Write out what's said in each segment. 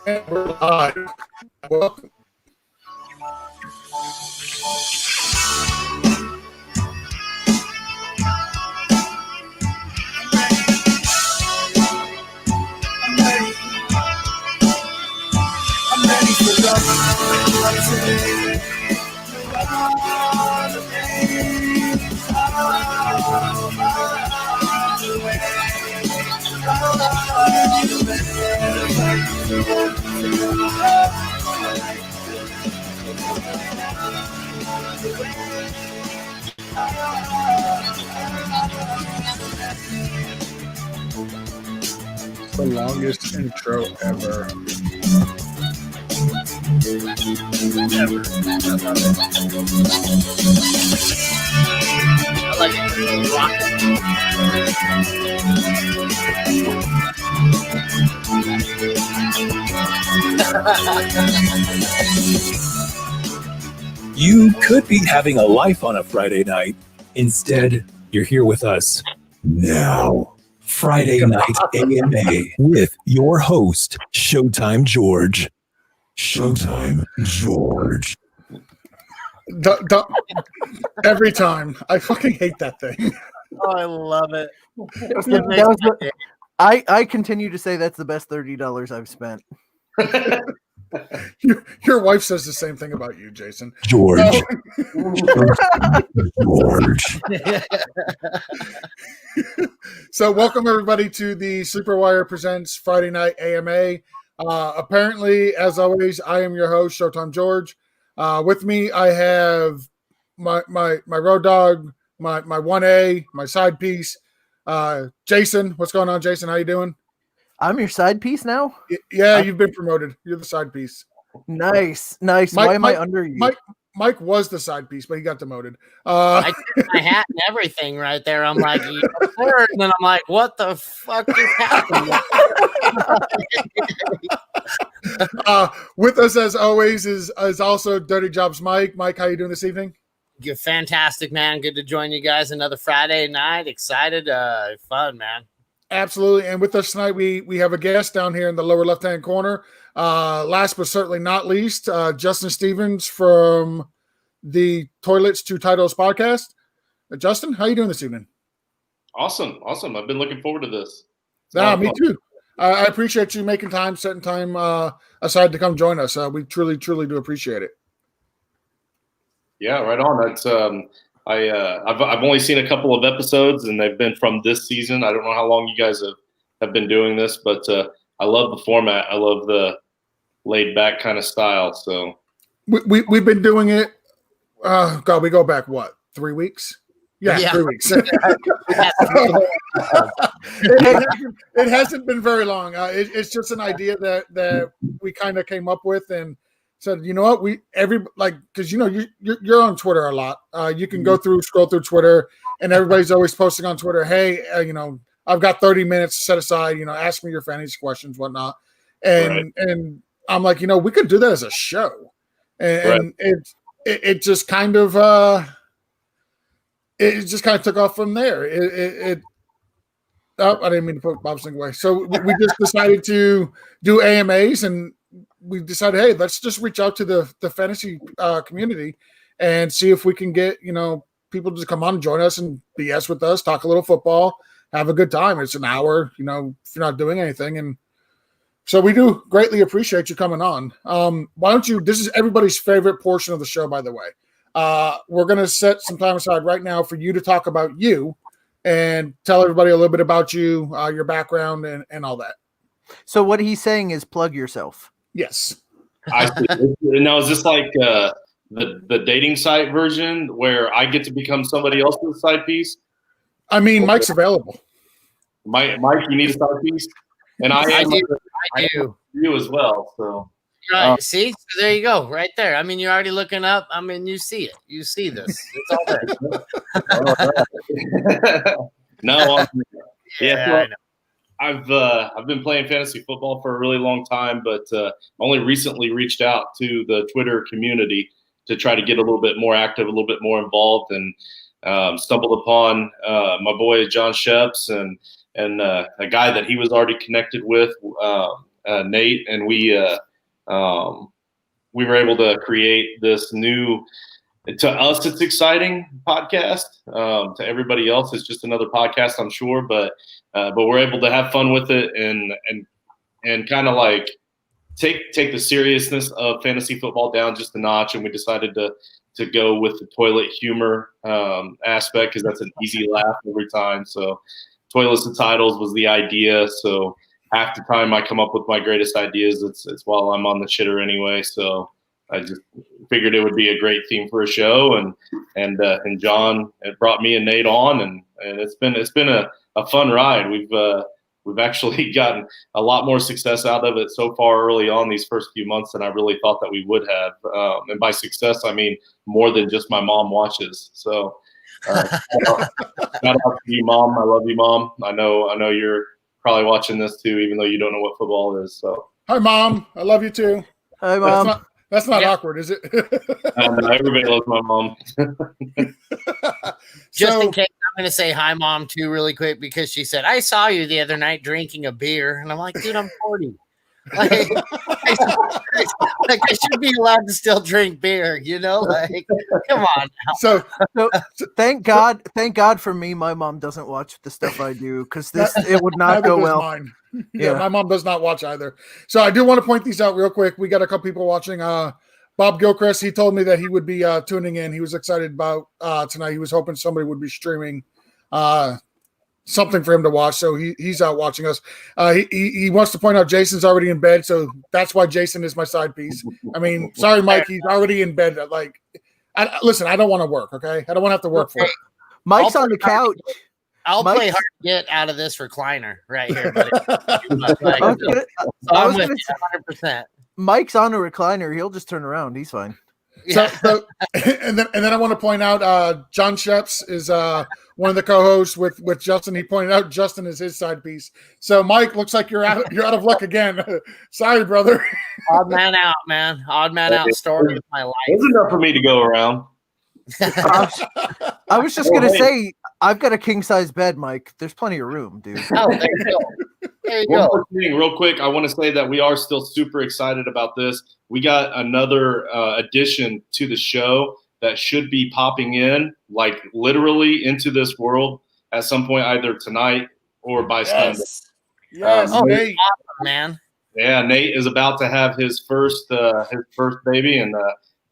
We're live. Welcome. I'm ready for love today. The longest intro ever. I like it. You could be having a life on a Friday night. Instead, you're here with us now. Friday Night AMA with your host, Showtime George. Showtime George. Every time. I fucking hate that thing. Oh, I love it. I continue to say that's the best $30 I've spent. Your wife says the same thing about you, Jason. George. George. So welcome everybody to the Superwire Presents Friday Night AMA. Apparently, as always, I am your host, Showtime George. With me, I have my road dog, my 1A, my side piece, Jason. What's going on, Jason? How you doing? I'm your side piece now? Yeah, you've been promoted. You're the side piece. Nice. Why am I under you? Mike was the side piece, but he got demoted. I took my hat and everything right there. I'm like, and then I'm like, what the fuck just happened? With us, as always, is also Dirty Jobs Mike. Mike, how you doing this evening? You're fantastic, man. Good to join you guys another Friday night. Excited, fun, man. Absolutely. And with us tonight, we have a guest down here in the lower left-hand corner. Last but certainly not least, Justin Stevens from the Toilets to Titles podcast. Justin, how you doing this evening? Awesome. I've been looking forward to this. Me too. I appreciate you making time, setting time aside to come join us. We truly do appreciate it. Yeah, right on. That's I've only seen a couple of episodes, and they've been from this season. I don't know how long you guys have been doing this, but I love the format. I love the laid back kind of style. So we've been doing it. God, we go back 3 weeks? Yeah. 3 weeks. It hasn't been very long. It's just an idea that we kind of came up with and said, you know what, because you're on Twitter a lot. You can scroll through Twitter, and everybody's always posting on Twitter, hey, I've got 30 minutes set aside, ask me your fantasy questions, whatnot. And I'm like, we could do that as a show. And it just kind of took off from there. I didn't mean to put Bob's thing away. So we just decided to do AMAs, and we decided, hey, let's just reach out to the fantasy community and see if we can get, people to come on and join us and BS with us, talk a little football, have a good time. It's an hour, if you're not doing anything. And so we do greatly appreciate you coming on. Why don't you, this is everybody's favorite portion of the show, by the way. We're going to set some time aside right now for you to talk about you and tell everybody a little bit about you, your background and all that. So what he's saying is plug yourself. Yes. I see. Now, is this like the dating site version where I get to become somebody else's side piece? I mean, Mike's available. Mike, you need a side piece? And I do. You as well. So. Right. See? So there you go. Right there. I mean, you're already looking up. I mean, you see it. You see this. It's all there. No. I know. I've been playing fantasy football for a really long time, but only recently reached out to the Twitter community to try to get a little bit more active, a little bit more involved, and stumbled upon my boy John Sheps and a guy that he was already connected with Nate, and we were able to create this new. To us, it's exciting podcast. To everybody else, it's just another podcast, I'm sure. But we're able to have fun with it and kind of like take the seriousness of fantasy football down just a notch. And we decided to go with the toilet humor aspect because that's an easy laugh every time. So Toilets and Titles was the idea. So half the time I come up with my greatest ideas, it's while I'm on the shitter anyway. So I just figured it would be a great theme for a show, and John had brought me and Nate on, and it's been a fun ride. We've actually gotten a lot more success out of it so far early on these first few months than I really thought that we would have. And by success, I mean more than just my mom watches. So shout out to you, Mom. I love you, Mom. I know you're probably watching this too, even though you don't know what football is. So hi, Mom. I love you too. Hi, Mom. That's not awkward, is it? Everybody loves my mom. Just in case, I'm going to say hi, Mom, too, really quick, because she said, I saw you the other night drinking a beer. And I'm like, dude, I'm 40. Like, I should be allowed to still drink beer, you know? Like, come on now. So thank God for me, my mom doesn't watch the stuff I do because it would not go well. Mine. Yeah, my mom does not watch either. So I do want to point these out real quick. We got a couple people watching. Bob Gilchrist, he told me that he would be tuning in. He was excited about tonight. He was hoping somebody would be streaming something for him to watch. So he's out watching us. He wants to point out Jason's already in bed. So that's why Jason is my side piece. I mean, sorry, Mike, he's already in bed. Like, listen, I don't want to work, okay? I don't want to have to work for it. Mike's on the couch. I'll play hard to get out of this recliner right here, buddy. I'm with you 100%. Mike's on a recliner. He'll just turn around. He's fine. Yeah. So and then I want to point out John Sheps is one of the co-hosts with Justin. He pointed out Justin is his side piece. So Mike, looks like you're out of luck again. Sorry, brother. Odd man out, man. Odd man out story of my life. It's enough for me to go around. I was just gonna say I've got a king size bed, Mike. There's plenty of room, dude. Oh, there you go. There you One go. more thing, real quick. I want to say that we are still super excited about this. We got another addition to the show that should be popping in, like literally into this world at some point, either tonight or by Sunday. Yes, Nate. Awesome, man. Yeah, Nate is about to have his first baby and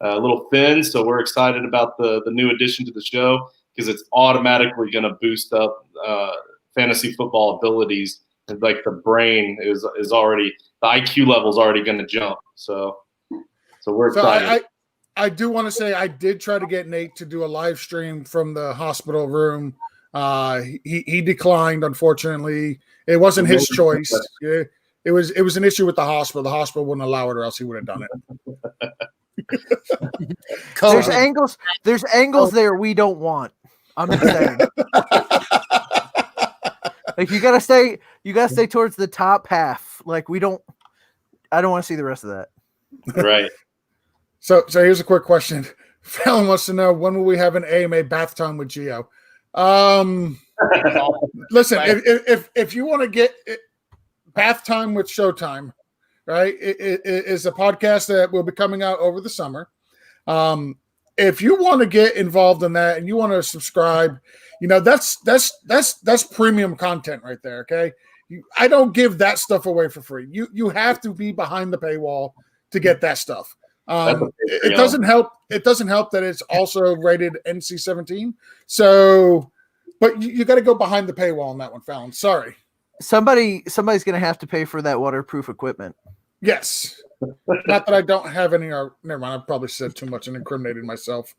little Finn. So we're excited about the new addition to the show because it's automatically going to boost up fantasy football abilities. And like the brain is already, the IQ level is already going to jump. So we're excited. I do want to say I did try to get Nate to do a live stream from the hospital room. He declined, unfortunately. It wasn't his choice. It was an issue with the hospital. The hospital wouldn't allow it, or else he would have done it. There's angles there we don't want. I'm just saying. Like you gotta stay towards the top half. Like I don't want to see the rest of that. Right. So here's a quick question. Fallon wants to know, when will we have an AMA bath time with Gio? Listen, if you want to get bath time with Showtime, right? It is a podcast that will be coming out over the summer. If you want to get involved in that and you want to subscribe, that's premium content right there. Okay. I don't give that stuff away for free. You have to be behind the paywall to get that stuff. It doesn't help. It doesn't help that it's also rated NC-17. So, but you got to go behind the paywall on that one, Fallon. Sorry. Somebody's going to have to pay for that waterproof equipment. Yes. Not that I don't have any. Never mind. I probably said too much and incriminated myself.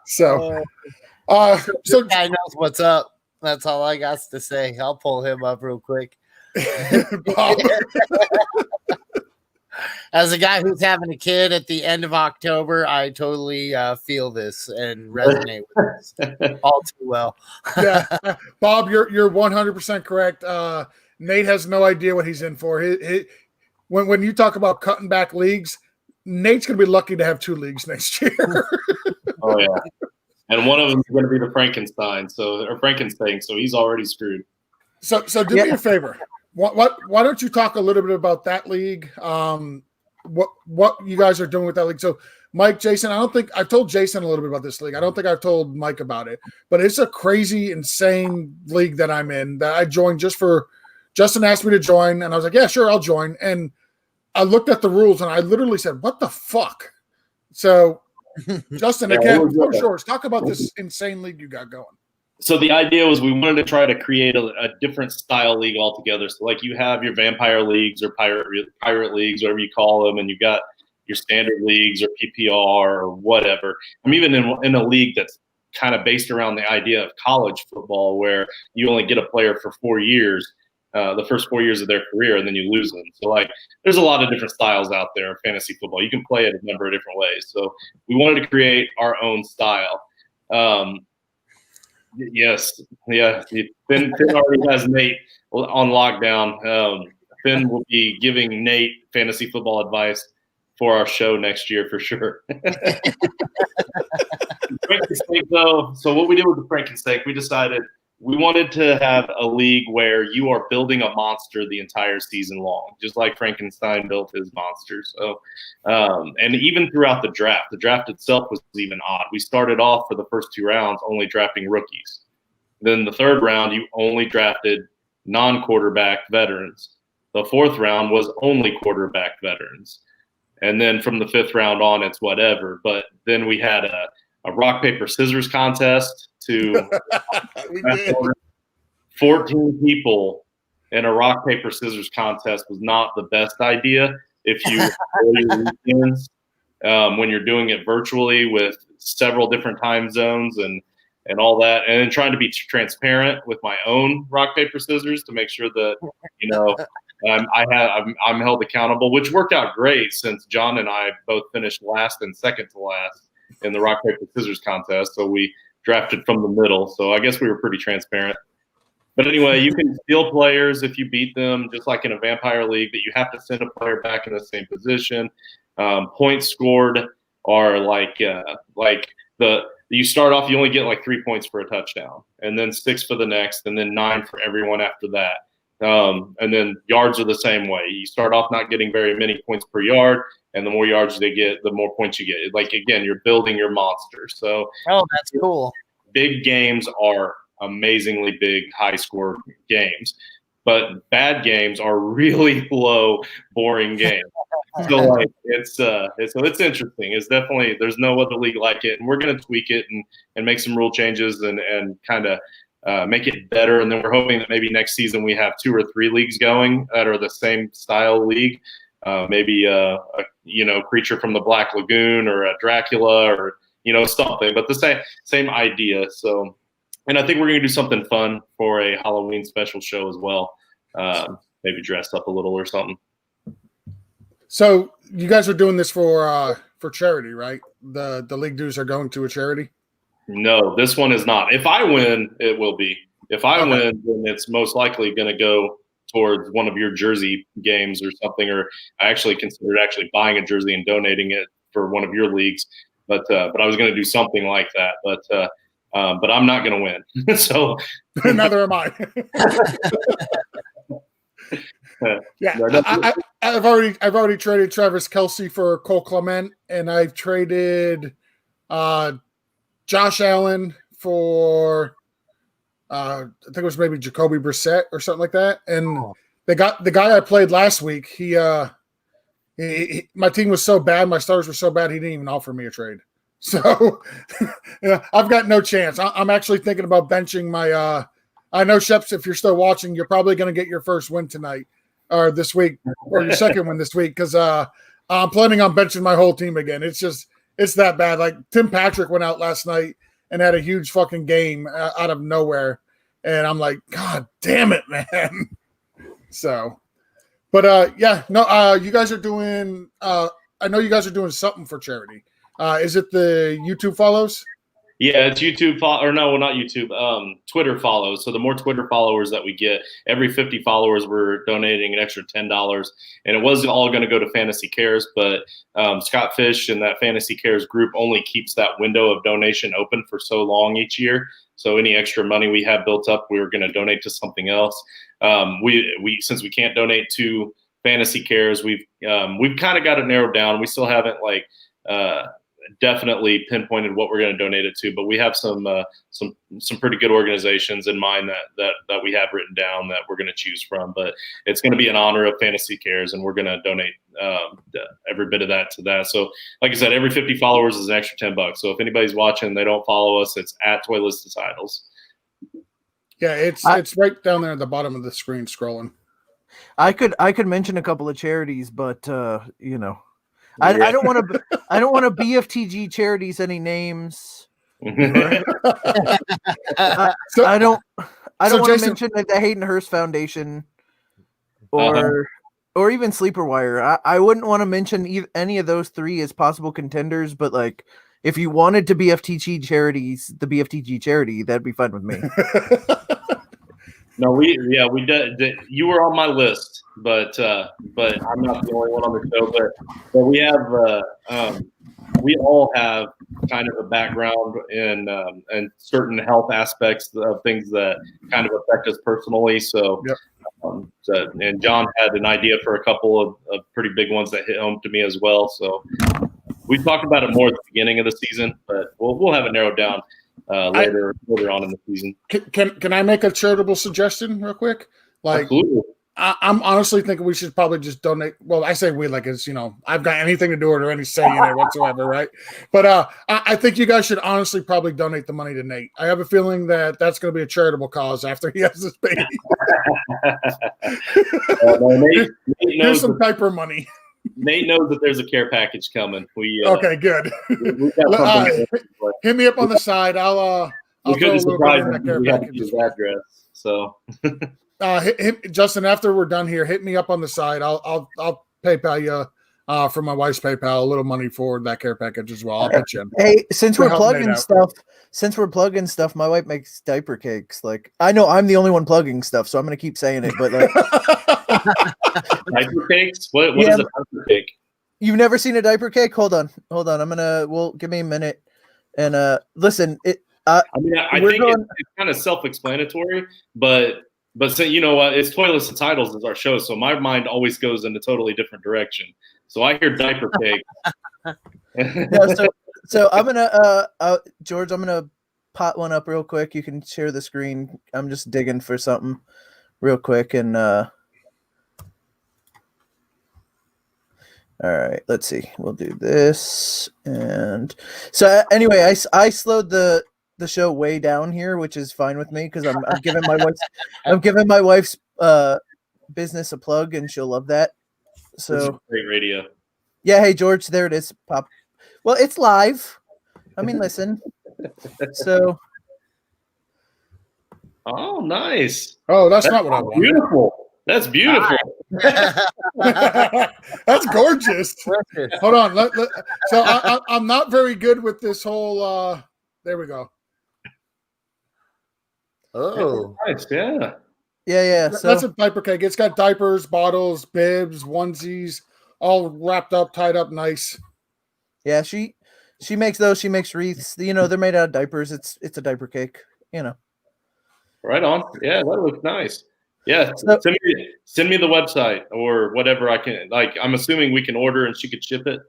So guy knows what's up. That's all I got to say. I'll pull him up real quick. Bob. As a guy who's having a kid at the end of October, I totally feel this and resonate with this all too well. Yeah, Bob, you're 100% correct. Nate has no idea what he's in for. When you talk about cutting back leagues, Nate's going to be lucky to have 2 leagues next year. Oh yeah, and one of them is going to be the Frankenstein. So he's already screwed. So do me a favor. Why don't you talk a little bit about that league? What you guys are doing with that league? So, Mike, Jason, I don't think I've told Jason a little bit about this league. I don't think I've told Mike about it, but it's a crazy, insane league that I'm in that I joined just for. Justin asked me to join, and I was like, "Yeah, sure, I'll join." And I looked at the rules, and I literally said, "What the fuck?" So, Justin, again, for sure, talk about this insane league you got going. So the idea was we wanted to try to create a different style league altogether. So like you have your vampire leagues or pirate leagues, whatever you call them, and you've got your standard leagues or PPR or whatever. I'm even in a league that's kind of based around the idea of college football, where you only get a player for 4 years, the first 4 years of their career, and then you lose them. So like there's a lot of different styles out there in fantasy football. You can play it a number of different ways. So we wanted to create our own style. Yes, yeah. Finn already has Nate on lockdown. Finn will be giving Nate fantasy football advice for our show next year for sure. Frankensteak, though. So what we did with the Frankensteak, we decided we wanted to have a league where you are building a monster the entire season long, just like Frankenstein built his monster. So, and even throughout the draft itself was even odd. We started off for the first 2 rounds only drafting rookies. Then the 3rd round, you only drafted non-quarterback veterans. The 4th round was only quarterback veterans. And then from the 5th round on, it's whatever. But then we had a rock, paper, scissors contest to 14 people in a rock, paper, scissors contest was not the best idea if you your weekends, when you're doing it virtually with several different time zones and all that, and then trying to be transparent with my own rock, paper, scissors to make sure that, you know, I'm held accountable, which worked out great since John and I both finished last and second to last in the rock, paper, scissors contest. So we drafted from the middle. So I guess we were pretty transparent. But anyway, you can steal players if you beat them, just like in a vampire league, that you have to send a player back in the same position. Points scored are like you start off, you only get like 3 points for a touchdown, and then 6 for the next, and then 9 for everyone after that. And then yards are the same way. You start off not getting very many points per yard, and the more yards they get, the more points you get. Like, again, you're building your monster. So, oh, that's cool. Big games are amazingly big, high-score games, but bad games are really low, boring games. So, like, it's interesting. It's definitely, there's no other league like it, and we're going to tweak it and make some rule changes and kind of make it better. And then we're hoping that maybe next season we have 2 or 3 leagues going that are the same style league. Maybe a creature from the Black Lagoon or a Dracula or something, but the same idea. So, and I think we're going to do something fun for a Halloween special show as well. Maybe dress up a little or something. So you guys are doing this for charity, right? The league dues are going to a charity? No, this one is not. If I win, it will be. If I win, then it's most likely going to go towards one of your jersey games or something. Or I actually considered buying a jersey and donating it for one of your leagues. But I was going to do something like that. But I'm not going to win. So neither am I. Yeah, I've already traded Travis Kelce for Cole Clement, and I've traded Josh Allen for I think it was maybe Jacoby Brissett or something like that. And the guy I played last week, he my team was so bad, my starters were so bad, he didn't even offer me a trade. So yeah, I've got no chance. I'm actually thinking about benching my I know, Sheps, if you're still watching, you're probably going to get your first win tonight or this week, or your second win this week, because I'm planning on benching my whole team again. It's that bad. Like, Tim Patrick went out last night and had a huge fucking game out of nowhere, and I'm like, God damn it, man. So, but you guys are doing. I know you guys are doing something for charity. Is it the YouTube follows? Yeah, it's YouTube not YouTube, Twitter follows. So the more Twitter followers that we get, every 50 followers, we're donating an extra $10. And it was all going to go to Fantasy Cares, but Scott Fish and that Fantasy Cares group only keeps that window of donation open for so long each year So any extra money we have built up, we were going to donate to something else. We since we can't donate to Fantasy Cares, we've kind of got it narrowed down. We still haven't definitely pinpointed what we're going to donate it to, but we have some pretty good organizations in mind that we have written down that we're going to choose from. But it's going to be in honor of Fantasy Cares, and we're going to donate every bit of that to that. So, like I said, every 50 followers is an extra $10. So if anybody's watching, they don't follow us, it's at Toyless Titles. Yeah, it's right down there at the bottom of the screen scrolling. I could mention a couple of charities, but I don't want to BFTG charities any names. I don't want to mention the Hayden Hurst Foundation or even Sleeper Wire. I wouldn't want to mention any of those three as possible contenders, but like if you wanted to BFTG charities, the BFTG charity, that'd be fine with me. No, we did. You were on my list, but I'm not the only one on the show. But we have we all have kind of a background in certain health aspects of things that kind of affect us personally. So, yep. And John had an idea for a couple of pretty big ones that hit home to me as well. So we talked about it more at the beginning of the season, but we'll have it narrowed down later on in the season. Can I make a charitable suggestion real quick? Like, absolutely. I'm honestly thinking we should probably just donate. Well, I say we like it's, I've got anything to do with it or any say in it whatsoever, right? But I think you guys should honestly probably donate the money to Nate. I have a feeling that that's going to be a charitable cause after he has this baby. Nate Here's some diaper money. Nate knows that there's a care package coming. Okay, good. Hit me up on the side. I'll we throw a couldn't little surprise bit in that him. care We have package. his address. So Justin, after we're done here, hit me up on the side. I'll PayPal you from my wife's PayPal a little money for that care package as well. I'll pitch in. Hey, since we're plugging stuff, my wife makes diaper cakes. Like I know I'm the only one plugging stuff, so I'm gonna keep saying it. But like diaper cakes? What is a diaper cake? You've never seen a diaper cake? Hold on. Give me a minute. And listen, I think it's kind of self-explanatory, but so, you know what? It's Toyless and Titles is our show, so my mind always goes in a totally different direction. So I hear diaper cake. So I'm gonna George, I'm gonna pot one up real quick. You can share the screen. I'm just digging for something real quick and all right, let's see. We'll do this. And so anyway, I slowed the show way down here, which is fine with me because I'm giving my wife's business a plug and she'll love that. So great radio. Yeah, hey George, there it is. Pop. Well, it's live. I mean, listen. So oh, nice. Oh, that's not what I want. Beautiful. That's beautiful. That's gorgeous. Hold on. So I'm not very good with this whole. There we go. Oh, nice. Yeah. Yeah. So that's a diaper cake. It's got diapers, bottles, bibs, onesies, all wrapped up, tied up, nice. Yeah, she makes those. She makes wreaths. They're made out of diapers. It's a diaper cake. Right on. Yeah, that looks nice. Yeah, so, send me the website or whatever I can. Like, I'm assuming we can order and she could ship it.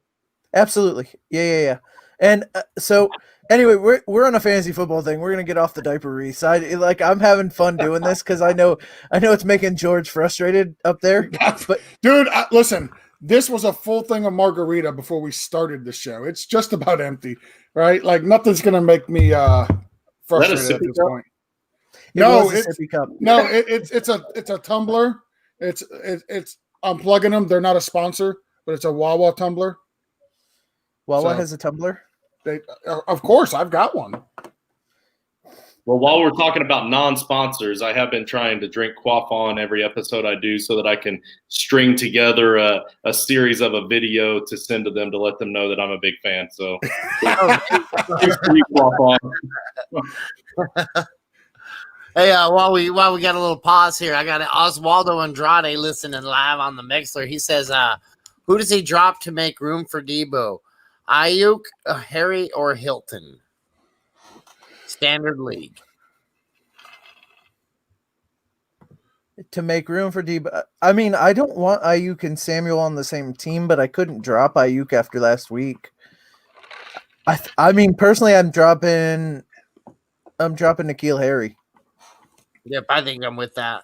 Absolutely. Yeah. And so anyway, we're on a fantasy football thing. We're gonna get off the diaper wreaths. I'm having fun doing this because I know it's making George frustrated up there. But dude, listen, this was a full thing of margarita before we started the show. It's just about empty, right? Like nothing's gonna make me frustrated at this point. It's a tumbler. It's I'm plugging them. They're not a sponsor, but it's a Wawa tumbler. Wawa has a tumbler? Of course, I've got one. Well, while we're talking about non-sponsors, I have been trying to drink Quaffon every episode I do so that I can string together a series of a video to send to them to let them know that I'm a big fan. So, Hey, while we got a little pause here, I got Oswaldo Andrade listening live on the Mixler. He says, who does he drop to make room for Debo? Ayuk, Harry, or Hilton? Standard league. to make room for I mean, I don't want Ayuk and Samuel on the same team, but I couldn't drop Ayuk after last week. I mean, personally, I'm dropping N'Keal Harry. Yep, I think I'm with that.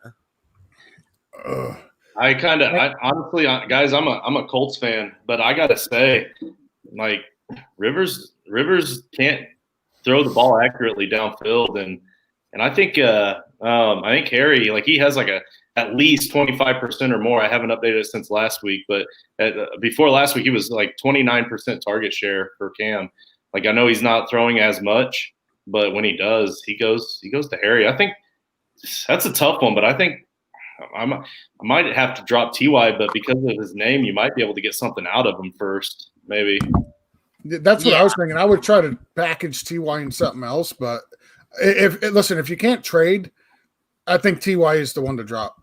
I honestly, guys, I'm a Colts fan, but I gotta say, like Rivers can't throw the ball accurately downfield, and I think Harry, like he has like at least 25% or more. I haven't updated it since last week, but before last week he was like 29% target share for Cam. Like I know he's not throwing as much, but when he does, he goes to Harry. I think that's a tough one, but I think I might have to drop TY, but because of his name, you might be able to get something out of him first, maybe. That's what I was thinking. I would try to package TY in something else, but if you can't trade, I think TY is the one to drop.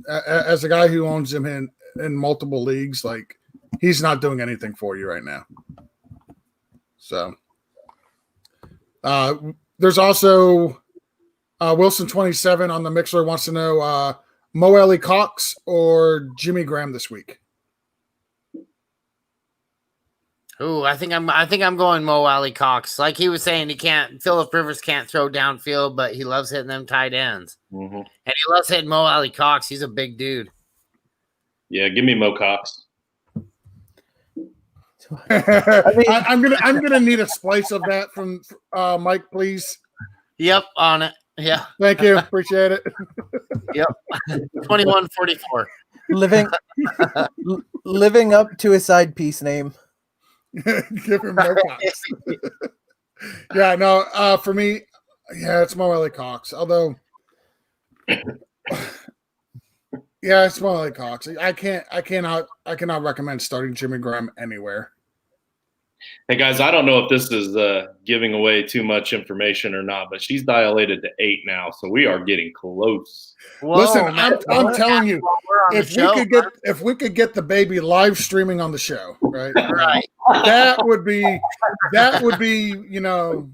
As a guy who owns him in multiple leagues, like he's not doing anything for you right now. So there's also Wilson 27 on the Mixler wants to know Mo Alley Cox or Jimmy Graham this week. Ooh, I think I'm going Mo Alley Cox. Like he was saying, Phillip Rivers can't throw downfield, but he loves hitting them tight ends. Mm-hmm. And he loves hitting Mo Alley Cox. He's a big dude. Yeah, give me Mo Cox. I'm gonna need a splice of that from Mike, please. Yep, on it. Yeah. Thank you. Appreciate it. Yep. 21-44. Living up to his side piece name. Give him Mo Cox. Yeah, no, for me, yeah, it's Mo Alley Cox. Although yeah, it's Mo Alley Cox. I cannot recommend starting Jimmy Graham anywhere. Hey guys, I don't know if this is giving away too much information or not, but she's dilated to 8 now, so we are getting close. Whoa, listen, man, I'm telling you, if we could get the baby live streaming on the show, right? Right. That would be, you know,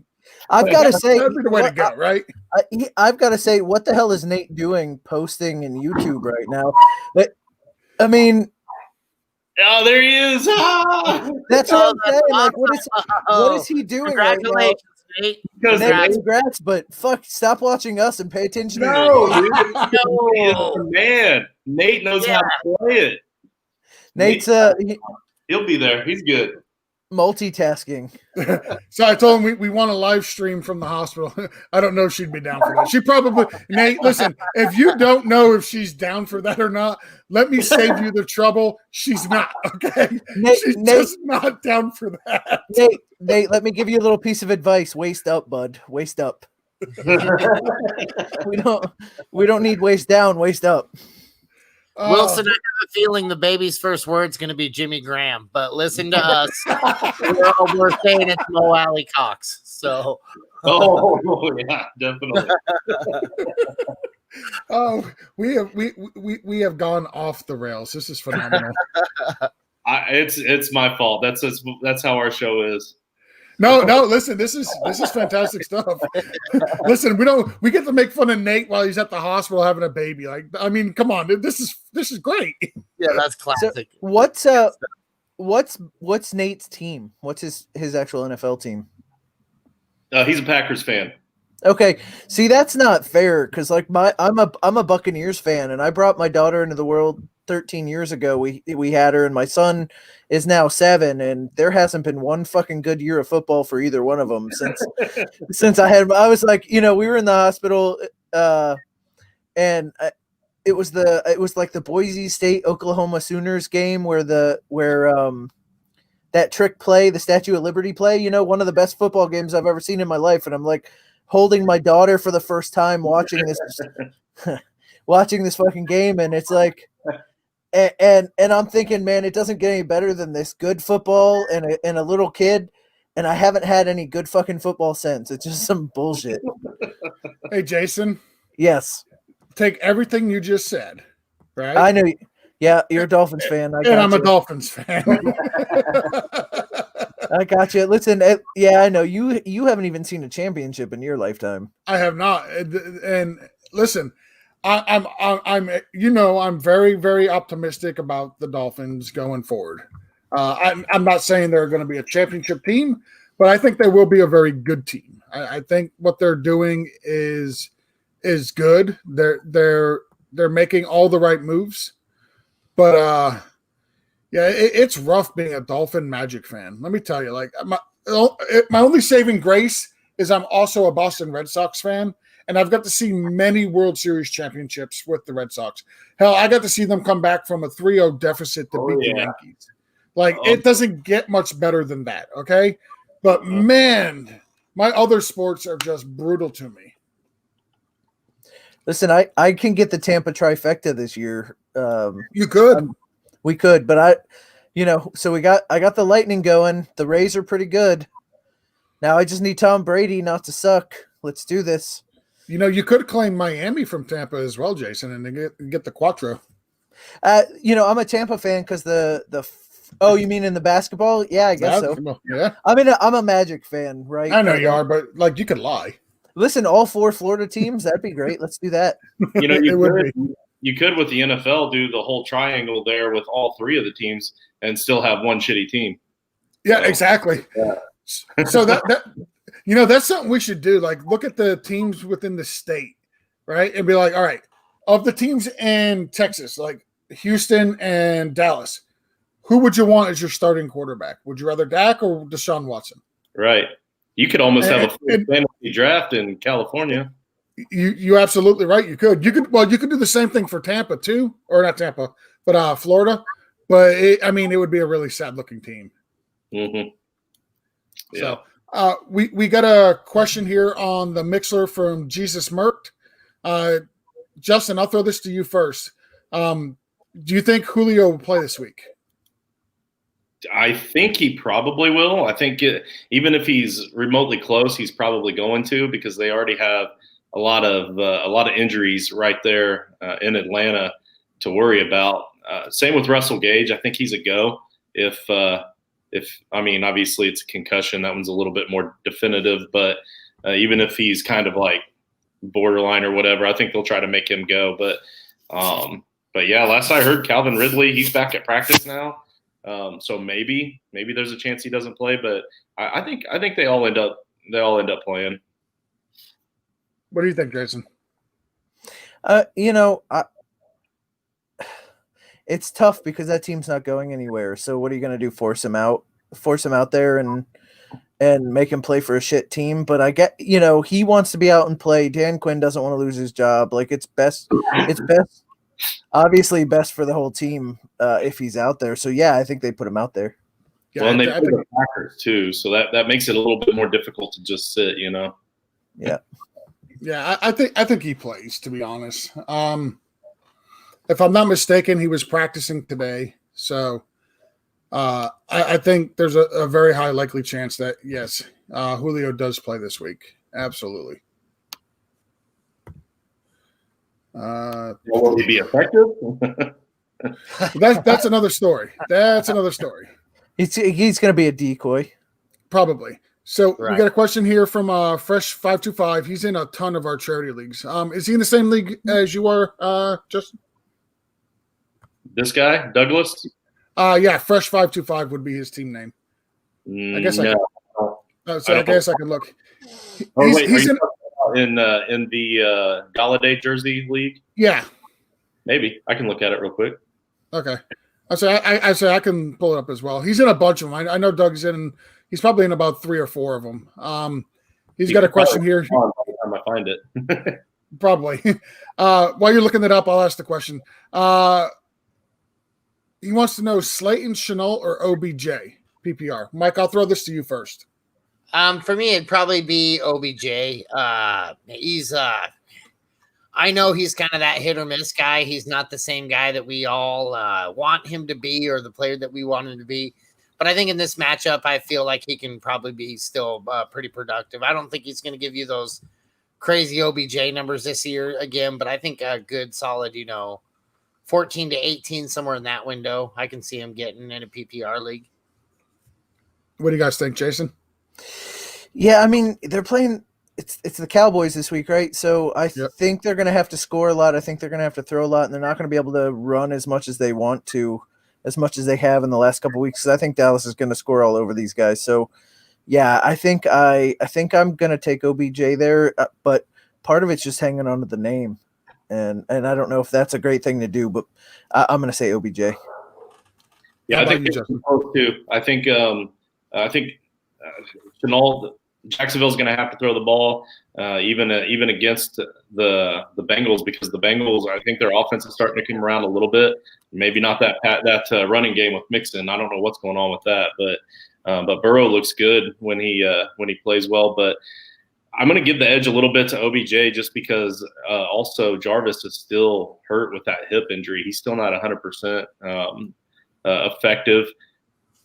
I've got to say, that'd be the way to go, right? I've got to say, what the hell is Nate doing posting in YouTube right now? I mean, oh, there he is! Ah! That's what I'm saying. Like, what is he doing right now? Congratulations, Nate. Nate, congrats, but fuck, stop watching us and pay attention to No, Nate. dude. No. Man, Nate knows how to play it. Nate's He'll be there. He's good. multitasking. So I told him we want a live stream from the hospital. I don't know if she'd be down for that. She probably, Nate, listen, if you don't know if she's down for that or not, let me save you the trouble. She's not, okay? She's just not down for that. Nate, let me give you a little piece of advice. Waist up, bud. Waist up. We don't need waist down, waist up. Wilson, I have a feeling the baby's first word's going to be Jimmy Graham, but listen to us. we're saying it's Mo Alley Cox. So, yeah, definitely. Oh, we have gone off the rails. This is phenomenal. It's my fault. That's how our show is. No. Listen, this is fantastic stuff. Listen, we get to make fun of Nate while he's at the hospital having a baby. Like, I mean, come on, dude, this is great. Yeah, that's classic. So what's Nate's team? What's his actual NFL team? He's a Packers fan. Okay, see, that's not fair because like I'm a Buccaneers fan, and I brought my daughter into the world 13 years ago. We had her, and my son is now 7, and there hasn't been one fucking good year of football for either one of them since I had. I was like, we were in the hospital, and it was like the Boise State Oklahoma Sooners game where that trick play, the Statue of Liberty play, one of the best football games I've ever seen in my life, and I'm like holding my daughter for the first time watching this fucking game, and it's like. And I'm thinking, man, it doesn't get any better than this good football and a little kid, and I haven't had any good fucking football since. It's just some bullshit. Hey, Jason. Yes. Take everything you just said, right? I know. Yeah, you're a Dolphins fan. I'm a Dolphins fan. I got you. Listen, yeah, I know you haven't even seen a championship in your lifetime. I have not. And listen, I'm very, very optimistic about the Dolphins going forward. I'm not saying they're going to be a championship team, but I think they will be a very good team. I think what they're doing is good. They're making all the right moves, but it's rough being a Dolphin Magic fan. Let me tell you, like my only saving grace is I'm also a Boston Red Sox fan, and I've got to see many World Series championships with the Red Sox. Hell, I got to see them come back from a 3-0 deficit to beat the Yankees. Like, it doesn't get much better than that, okay? But, man, my other sports are just brutal to me. Listen, I can get the Tampa trifecta this year. You could. We could, but so I got the Lightning going. The Rays are pretty good. Now I just need Tom Brady not to suck. Let's do this. You could claim Miami from Tampa as well, Jason, and get the Quattro. I'm a Tampa fan because oh, you mean in the basketball? Yeah, I guess so. Yeah. I'm a Magic fan, right? I know you are, but like you could lie. Listen, all 4 Florida teams, that'd be great. Let's do that. You could with the NFL do the whole triangle there with all 3 of the teams and still have one shitty team. Yeah, exactly. Yeah. So that's something we should do. Like, look at the teams within the state, right? And be like, all right, of the teams in Texas, like Houston and Dallas, who would you want as your starting quarterback? Would you rather Dak or Deshaun Watson? Right. You could almost have a fantasy draft in California. You're absolutely right. You could do the same thing for Tampa too, or not Tampa, but Florida. But it would be a really sad looking team. Mm-hmm. Yeah. So we got a question here on the Mixler from Jesus Merkt. Justin, I'll throw this to you first. Do you think Julio will play this week? I think he probably will. I think even if he's remotely close, he's probably going to, because they already have a lot of injuries right there in Atlanta to worry about. Same with Russell Gage. I think he's a go. If obviously it's a concussion, that one's a little bit more definitive. But even if he's kind of like borderline or whatever, I think they'll try to make him go. But yeah, last I heard, Calvin Ridley, he's back at practice now. So maybe there's a chance he doesn't play. But I think they all end up playing. What do you think, Jason? It's tough because that team's not going anywhere. So what are you going to do? Force him out there and make him play for a shit team? But I get, he wants to be out and play. Dan Quinn doesn't want to lose his job. Like, it's best, obviously best for the whole team if he's out there. So yeah, I think they put him out there. Yeah, well, and they play the Packers too, so that makes it a little bit more difficult to just sit, Yeah. Yeah, I think he plays, to be honest. If I'm not mistaken, he was practicing today. So I think there's a very high likely chance that, yes, Julio does play this week. Absolutely. Will he be effective? That's another story. That's another story. He's going to be a decoy. Probably. So We got a question here from Fresh 525. He's in a ton of our charity leagues. Is he in the same league as you are, Justin? This guy, Douglas? Yeah, Fresh 525 would be his team name. I guess I can look. He's in the Galladay Jersey League? Yeah. Maybe. I can look at it real quick. Okay. I say I can pull it up as well. He's in a bunch of them. I know Doug's in. He's probably in about 3 or 4 of them. He's got a question here. By the time I find it. Probably. While you're looking it up, I'll ask the question. He wants to know Slayton, Shenault, or OBJ PPR. Mike, I'll throw this to you first. For me, it'd probably be OBJ. I know he's kind of that hit or miss guy. He's not the same guy that we all want him to be, or the player that we want him to be. But I think in this matchup, I feel like he can probably be still pretty productive. I don't think he's going to give you those crazy OBJ numbers this year again, but I think a good solid, 14 to 18, somewhere in that window, I can see him getting in a PPR league. What do you guys think, Jason? Yeah, I mean, they're playing it's the Cowboys this week, right? So I Yep. think they're going to have to score a lot. I think they're going to have to throw a lot, and they're not going to be able to run as much as they want to, as much as they have in the last couple of weeks. 'Cause I think Dallas is going to score all over these guys. So yeah, I think I'm going to take OBJ there, but part of it's just hanging on to the name, and I don't know if that's a great thing to do, but I'm going to say OBJ. Yeah, How I about think you, Justin? too. I think Chenault, Jacksonville's going to have to throw the ball, even against the Bengals, because the Bengals, I think their offense is starting to come around a little bit. Maybe not that running game with Mixon. I don't know what's going on with that, but Burrow looks good when he plays well. But I'm going to give the edge a little bit to OBJ just because also Jarvis is still hurt with that hip injury. He's still not 100% effective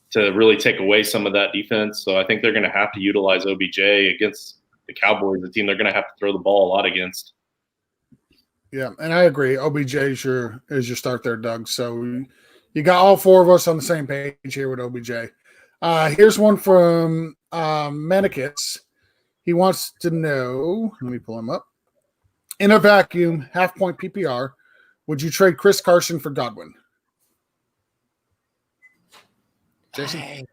to really take away some of that defense. So I think they're going to have to utilize OBJ against the Cowboys, the team they're going to have to throw the ball a lot against. Yeah, and I agree. OBJ is your start there, Doug. So you got all four of us on the same page here with OBJ. Here's one from Manicus. He wants to know, let me pull him up. In a vacuum, half-point PPR, would you trade Chris Carson for Godwin? Jason?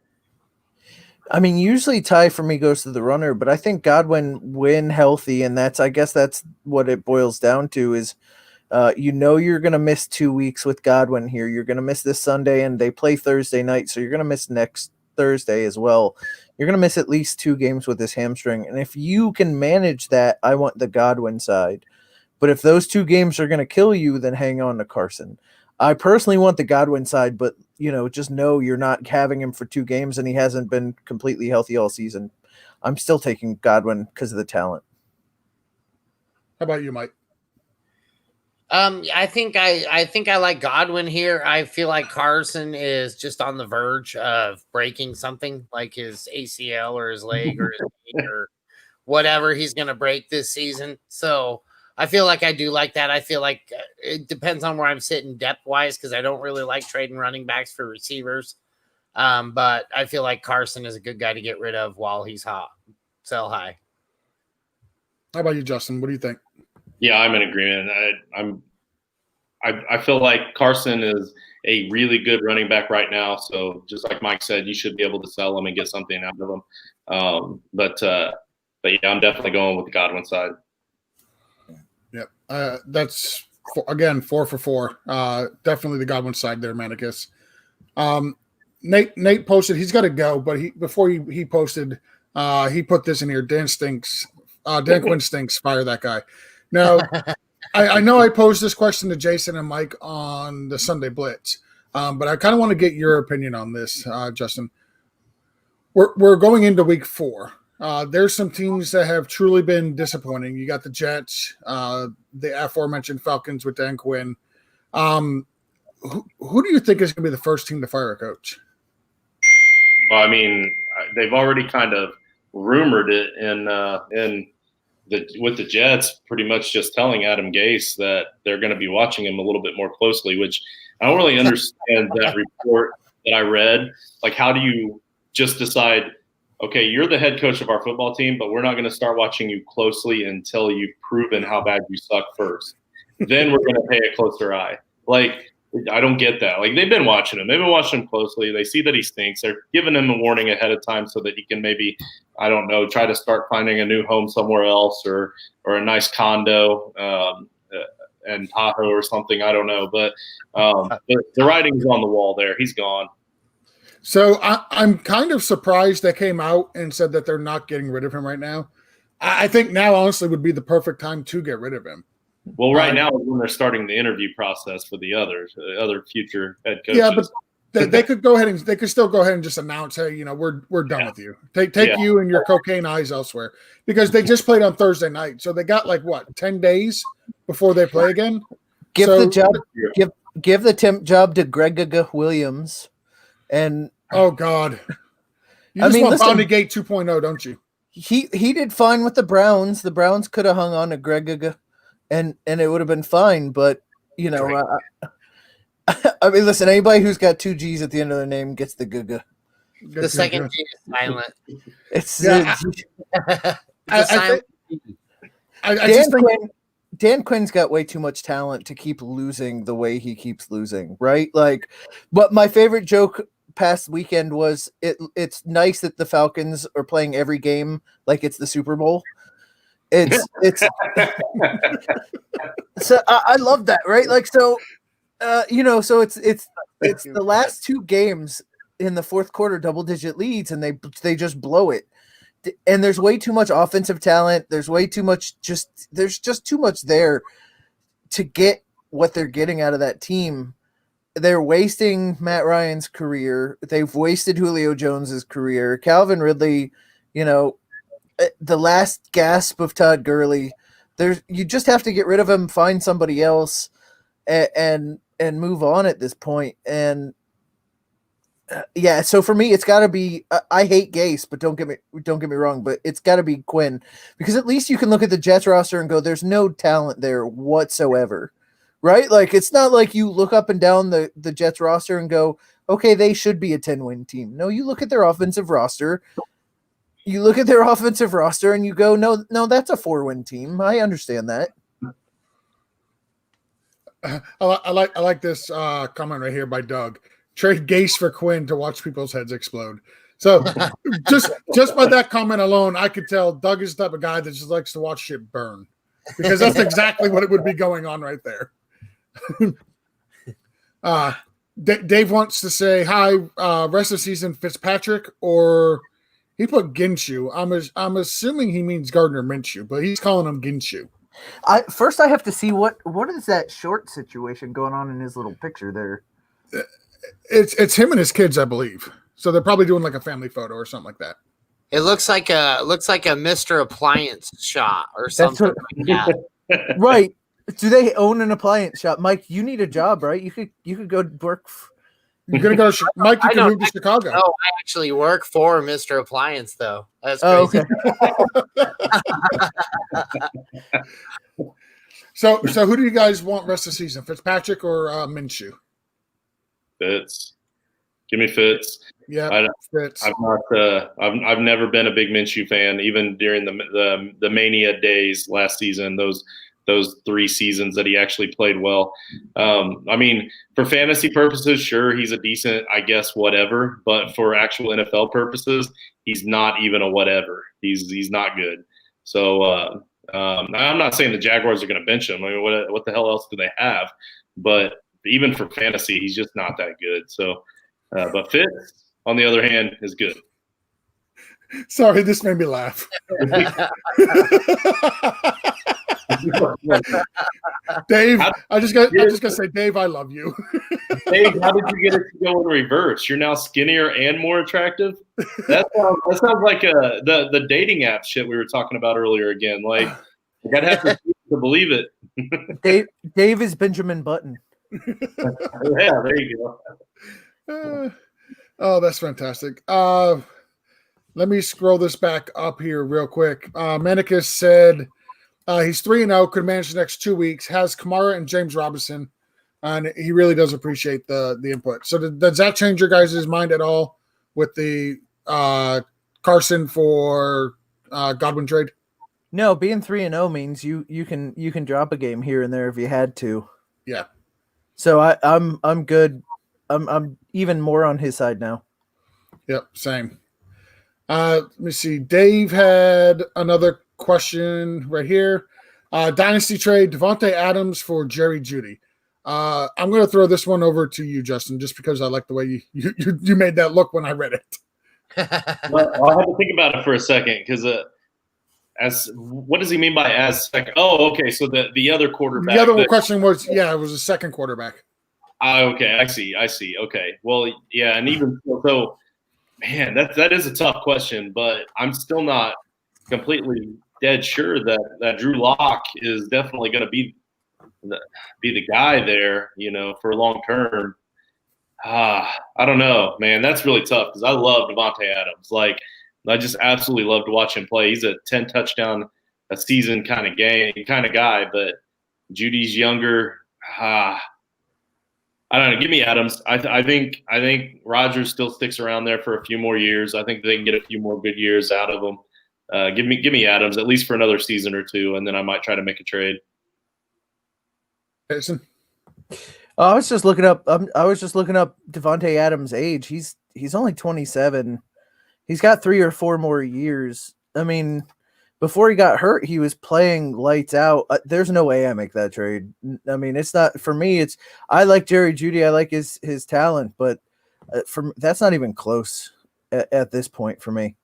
I mean, usually Ty for me goes to the runner, but I think Godwin when healthy, and I guess that's what it boils down to is, you're going to miss 2 weeks with Godwin here. You're going to miss this Sunday, and they play Thursday night, so you're going to miss next Thursday as well. You're going to miss at least 2 games with this hamstring, and if you can manage that, I want the Godwin side. But if those 2 games are going to kill you, then hang on to Carson. I personally want the Godwin side, but just know you're not having him for 2 games, and he hasn't been completely healthy all season. I'm still taking Godwin because of the talent. How about you, Mike? I think I like Godwin here. I feel like Carson is just on the verge of breaking something, like his ACL or his leg or his knee or whatever he's going to break this season. So I feel like I do like that. I feel like it depends on where I'm sitting depth-wise because I don't really like trading running backs for receivers. But I feel like Carson is a good guy to get rid of while he's hot. Sell high. How about you, Justin? What do you think? Yeah, I'm in agreement. I feel like Carson is a really good running back right now. So just like Mike said, you should be able to sell him and get something out of him. But yeah, I'm definitely going with the Godwin side. Yep. That's again 4 for 4. Definitely the Godwin side there, Manicus. Nate posted. He's got to go, but before he posted, he put this in here. Dan stinks. Dan Quinn stinks. Fire that guy. Now, I know I posed this question to Jason and Mike on the Sunday Blitz, but I kind of want to get your opinion on this, Justin. We're going into week 4. There's some teams that have truly been disappointing. You got the Jets, the aforementioned Falcons with Dan Quinn. Who do you think is going to be the first team to fire a coach? Well, I mean, they've already kind of rumored it with the Jets, pretty much just telling Adam Gase that they're going to be watching him a little bit more closely, which I don't really understand that report that I read. Like, how do you just decide, okay, you're the head coach of our football team, but we're not going to start watching you closely until you've proven how bad you suck first. Then we're going to pay a closer eye. Like, I don't get that. Like, they've been watching him. They've been watching him closely. They see that he stinks. They're giving him a warning ahead of time so that he can maybe, I don't know, try to start finding a new home somewhere else or a nice condo in Tahoe or something. I don't know. But the writing's on the wall there. He's gone. So I'm kind of surprised they came out and said that they're not getting rid of him right now. I think now, honestly, would be the perfect time to get rid of him. Well, right now is when they're starting the interview process for the other future head coaches. Yeah, but they could go ahead and they could still go ahead and just announce, hey, we're done with you. Take you and your cocaine eyes elsewhere, because they just played on Thursday night, so they got 10 days before they play again. Give the temp job to Greg Williams, and oh God, you just want Bounty Gate 2.0, don't you? He did fine with the Browns. The Browns could have hung on to Greg. And it would have been fine, but I mean, listen. Anybody who's got 2 G's at the end of their name gets the guga. The second G is silent. It's Dan Quinn's got way too much talent to keep losing the way he keeps losing, right? Like, but my favorite joke past weekend was it's nice that the Falcons are playing every game like it's the Super Bowl. It's so I love that, right? Like, so so it's the last two games in the fourth quarter double-digit leads, and they just blow it. And there's way too much offensive talent. There's way too much there's just too much there to get what they're getting out of that team. They're wasting Matt Ryan's career. They've wasted Julio Jones's career. Calvin Ridley, the last gasp of Todd Gurley. You just have to get rid of him, find somebody else, and move on at this point. And so for me, it's got to be. I hate Gase, but don't get me wrong, but it's got to be Quinn, because at least you can look at the Jets roster and go, "There's no talent there whatsoever," right? Like, it's not like you look up and down the Jets roster and go, "Okay, they should be a 10-win team." No, you look at their offensive roster. You look at their offensive roster and you go, "No, that's a 4-win team." I understand that. I like this comment right here by Doug. Trade Gase for Quinn to watch people's heads explode. So just by that comment alone, I could tell Doug is the type of guy that just likes to watch shit burn, because that's exactly what it would be going on right there. Dave wants to say hi. Rest of the season, Fitzpatrick, or he put Ginshu. I'm assuming he means Gardner Minshew, but he's calling him Ginshu. First, I have to see what is that short situation going on in his little picture there. It's him and his kids, I believe. So they're probably doing like a family photo or something like that. It looks like a Mr. Appliance shot or something like that. Right. Do they own an appliance shop? Mike, you need a job, right? You could go work. You're gonna go to Mike. You can move to Chicago. No, I actually work for Mr. Appliance, though. That's crazy. Okay. So who do you guys want rest of the season? Fitzpatrick or Minshew? Fitz. Give me Fitz. Yeah, Fitz. I've never been a big Minshew fan, even during the mania days last season. Those 3 seasons that he actually played well. I mean, for fantasy purposes, sure, he's a decent, I guess, whatever. But for actual NFL purposes, he's not even a whatever. He's not good. So I'm not saying the Jaguars are going to bench him. I mean, what the hell else do they have? But even for fantasy, he's just not that good. So, but Fitz, on the other hand, is good. Sorry, this made me laugh. Dave, I just gotta say, Dave, I love you. Dave, how did you get it to go in reverse? You're now skinnier and more attractive. That sounds like the dating app shit we were talking about earlier again. Like, I'd have to believe it. Dave is Benjamin Button. Yeah, there you go. Oh, that's fantastic. Let me scroll this back up here real quick. Manicus said he's 3-0, could manage the next 2 weeks, has Kamara and James Robinson, and he really does appreciate the input. So does that change your guys' mind at all with the Carson for Godwin trade? No, being 3-0 means you can drop a game here and there if you had to. Yeah. So I'm good. I'm even more on his side now. Yep, same. Let me see. Dave had another question right here. Dynasty trade, Devontae Adams for Jerry Jeudy. I'm going to throw this one over to you, Justin, just because I like the way you made that look when I read it. Well, I'll have to think about it for a second, because what does he mean by as second? Oh, okay. So the other quarterback. The other question was, it was a second quarterback. Okay, I see. Okay. Well, yeah, and even so, man, that is a tough question, but I'm still not completely dead sure that Drew Lock is definitely going to be the guy there, for long term. I don't know, man. That's really tough, because I love Devontae Adams. Like, I just absolutely love to watch him play. He's a 10 touchdown a season kind of guy, but Judy's younger. I don't know. Give me Adams. I think Rodgers still sticks around there for a few more years. I think they can get a few more good years out of him. Give me Adams at least for another season or two, and then I might try to make a trade. Jason? I was just looking up. I was just looking up Devontae Adams' age. He's only 27. He's got 3 or 4 more years. I mean, before he got hurt, he was playing lights out. There's no way I make that trade. I mean, it's not for me. I like Jerry Jeudy. I like his talent, but that's not even close at this point for me.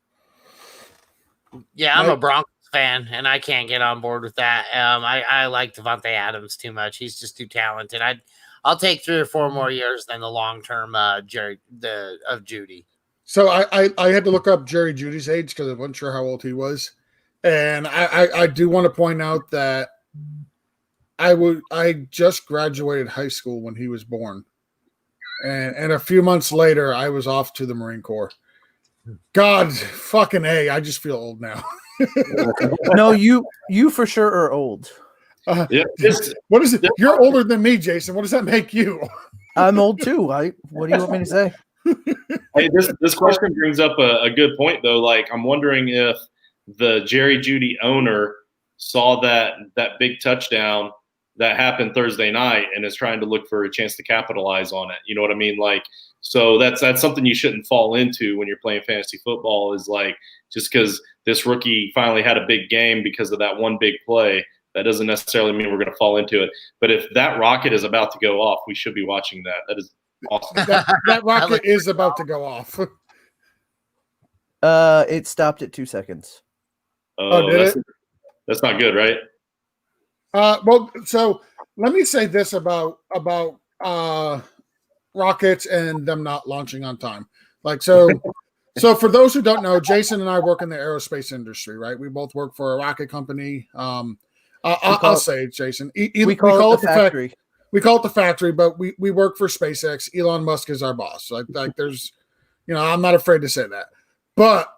Yeah, I'm a Broncos fan, and I can't get on board with that. I like Devontae Adams too much. He's just too talented. I'll take 3 or 4 more years than the long term of Jeudy. So I had to look up Jerry Jeudy's age because I wasn't sure how old he was, and I do want to point out that I just graduated high school when he was born, and a few months later I was off to the Marine Corps. God fucking A, I just feel old now. No, you for sure are old. What is it? You're older than me, Jason. What does that make you? I'm old too. What do you want me to say? Hey, this question brings up a good point though. Like, I'm wondering if the Jerry Jeudy owner saw that big touchdown that happened Thursday night and is trying to look for a chance to capitalize on it. You know what I mean? Like, so that's something you shouldn't fall into when you're playing fantasy football, is like, just because this rookie finally had a big game because of that one big play, that doesn't necessarily mean we're going to fall into it. But if that rocket is about to go off, we should be watching that. That is awesome. that rocket is about to go off. It stopped at 2 seconds. That's not good, right? Well, so let me say this about rockets and them not launching on time. Like, so for those who don't know, Jason and I work in the aerospace industry, right? We both work for a rocket company. I'll say it, Jason. We call it the factory. We call it the factory, but we work for SpaceX. Elon Musk is our boss. Like there's, I'm not afraid to say that. But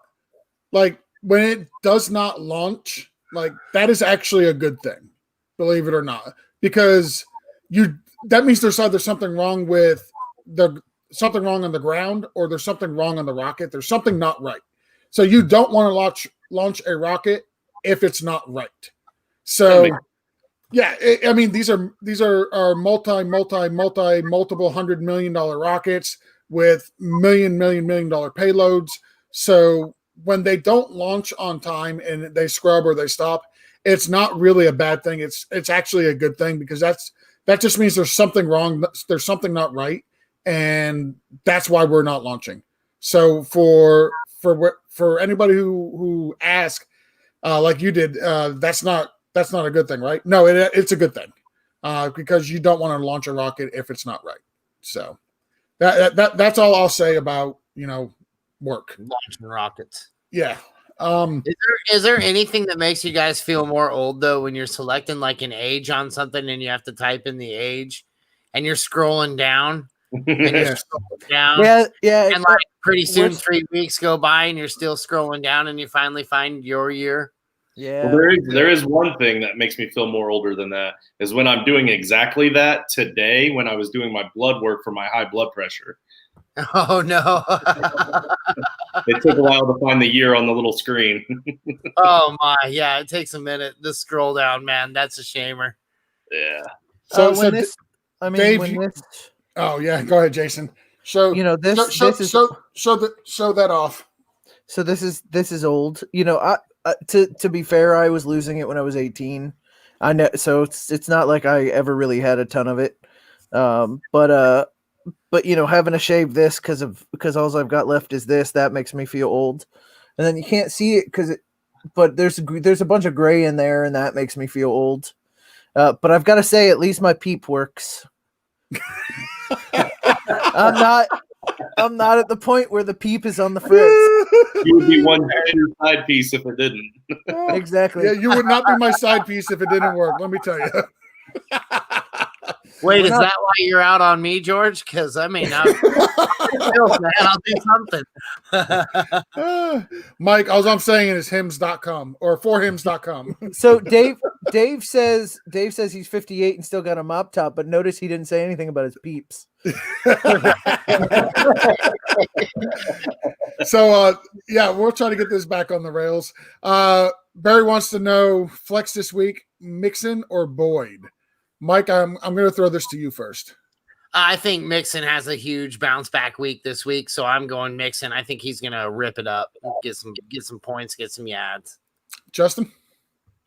like when it does not launch, like that is actually a good thing, believe it or not, because that means there's either something wrong with something wrong on the ground, or there's something wrong on the rocket. There's something not right. So you don't want to launch a rocket if it's not right. So yeah, I mean, these are multiple $100 million rockets with million dollar payloads. So when they don't launch on time and they scrub or they stop, it's not really a bad thing. It's actually a good thing, because that just means there's something wrong. There's something not right, and that's why we're not launching. So for anybody who asks, like you did, that's not a good thing, right? No, it's a good thing, because you don't want to launch a rocket if it's not right. So that's all I'll say about work launching rockets. Yeah. Is there anything that makes you guys feel more old though when you're selecting like an age on something and you have to type in the age and you're scrolling down? Yeah, and like pretty soon 3 weeks go by and you're still scrolling down and you finally find your year. Yeah. Well, there is one thing that makes me feel more older than that, is when I'm doing exactly that today when I was doing my blood work for my high blood pressure. Oh no. It took a while to find the year on the little screen. Oh my, yeah, it takes a minute to scroll down, man. That's a shamer. Yeah. So Dave, oh yeah, go ahead, Jason. So show that off. So this is old. To be fair, I was losing it when I was 18. I know, so it's not like I ever really had a ton of it. But having to shave this because all I've got left is this, that makes me feel old. And then you can't see it but there's a bunch of gray in there, and that makes me feel old. But I've got to say, at least my peep works. I'm not at the point where the peep is on the fritz. You would be one side piece if it didn't. Exactly. Yeah, you would not be my side piece if it didn't work. Let me tell you. Wait, is that why you're out on me, George? Because I mean, I'll do something. Mike, all I'm saying is hymns.com or forhymns.com. So Dave, Dave says he's 58 and still got a mop top, but notice he didn't say anything about his peeps. So yeah, we'll try to get this back on the rails. Barry wants to know flex this week, Mixon or Boyd? Mike, I'm going to throw this to you first. I think Mixon has a huge bounce back week this week, so I'm going Mixon. I think he's going to rip it up, get some points, get some yards. Justin?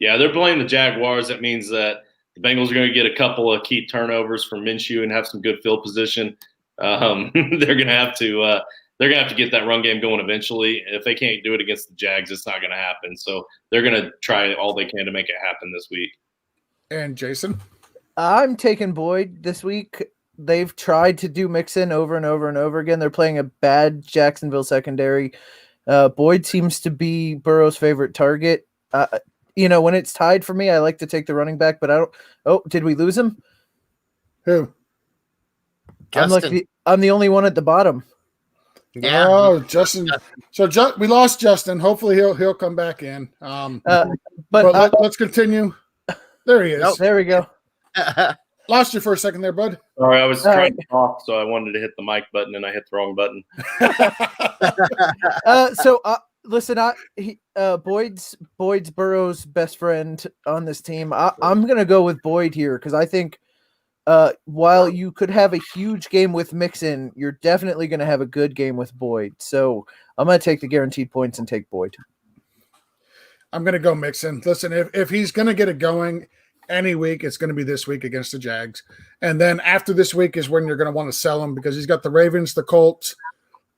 Yeah, they're playing the Jaguars. That means that the Bengals are going to get a couple of key turnovers from Minshew and have some good field position. They're going to have to get that run game going eventually. If they can't do it against the Jags, it's not going to happen. So they're going to try all they can to make it happen this week. And Jason? I'm taking Boyd this week. They've tried to do Mixon over and over and over again. They're playing a bad Jacksonville secondary. Boyd seems to be Burrow's favorite target. When it's tied for me, I like to take the running back, but I don't. Oh, did we lose him? Who? I'm the only one at the bottom. Yeah. Oh, Justin. So we lost Justin. Hopefully he'll come back in. But let's continue. There he is. Oh, there we go. Lost you for a second there, bud. Sorry, I was trying to talk, so I wanted to hit the mic button and I hit the wrong button. Listen, Boyd's Burrow's best friend on this team. I'm gonna go with Boyd here because I think while you could have a huge game with Mixon, you're definitely gonna have a good game with Boyd. So I'm gonna take the guaranteed points and take Boyd. I'm gonna go Mixon. Listen, if he's gonna get it going any week, it's going to be this week against the Jags. And then after this week is when you're going to want to sell him because he's got the Ravens, the Colts,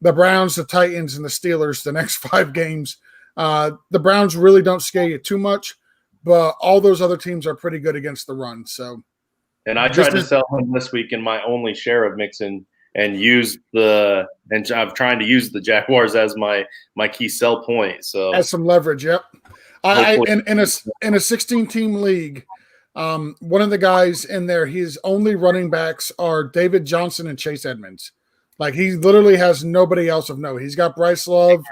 the Browns, the Titans, and the Steelers the next 5 games. The Browns really don't scare you too much, but all those other teams are pretty good against the run. So, and I tried to sell him this week in my only share of Mixon and I'm trying to use the Jaguars as my key sell point. So as some leverage. Yep. In a 16-team league, one of the guys in there, his only running backs are David Johnson and Chase Edmonds. Like he literally has nobody else of note. He's got Bryce Love,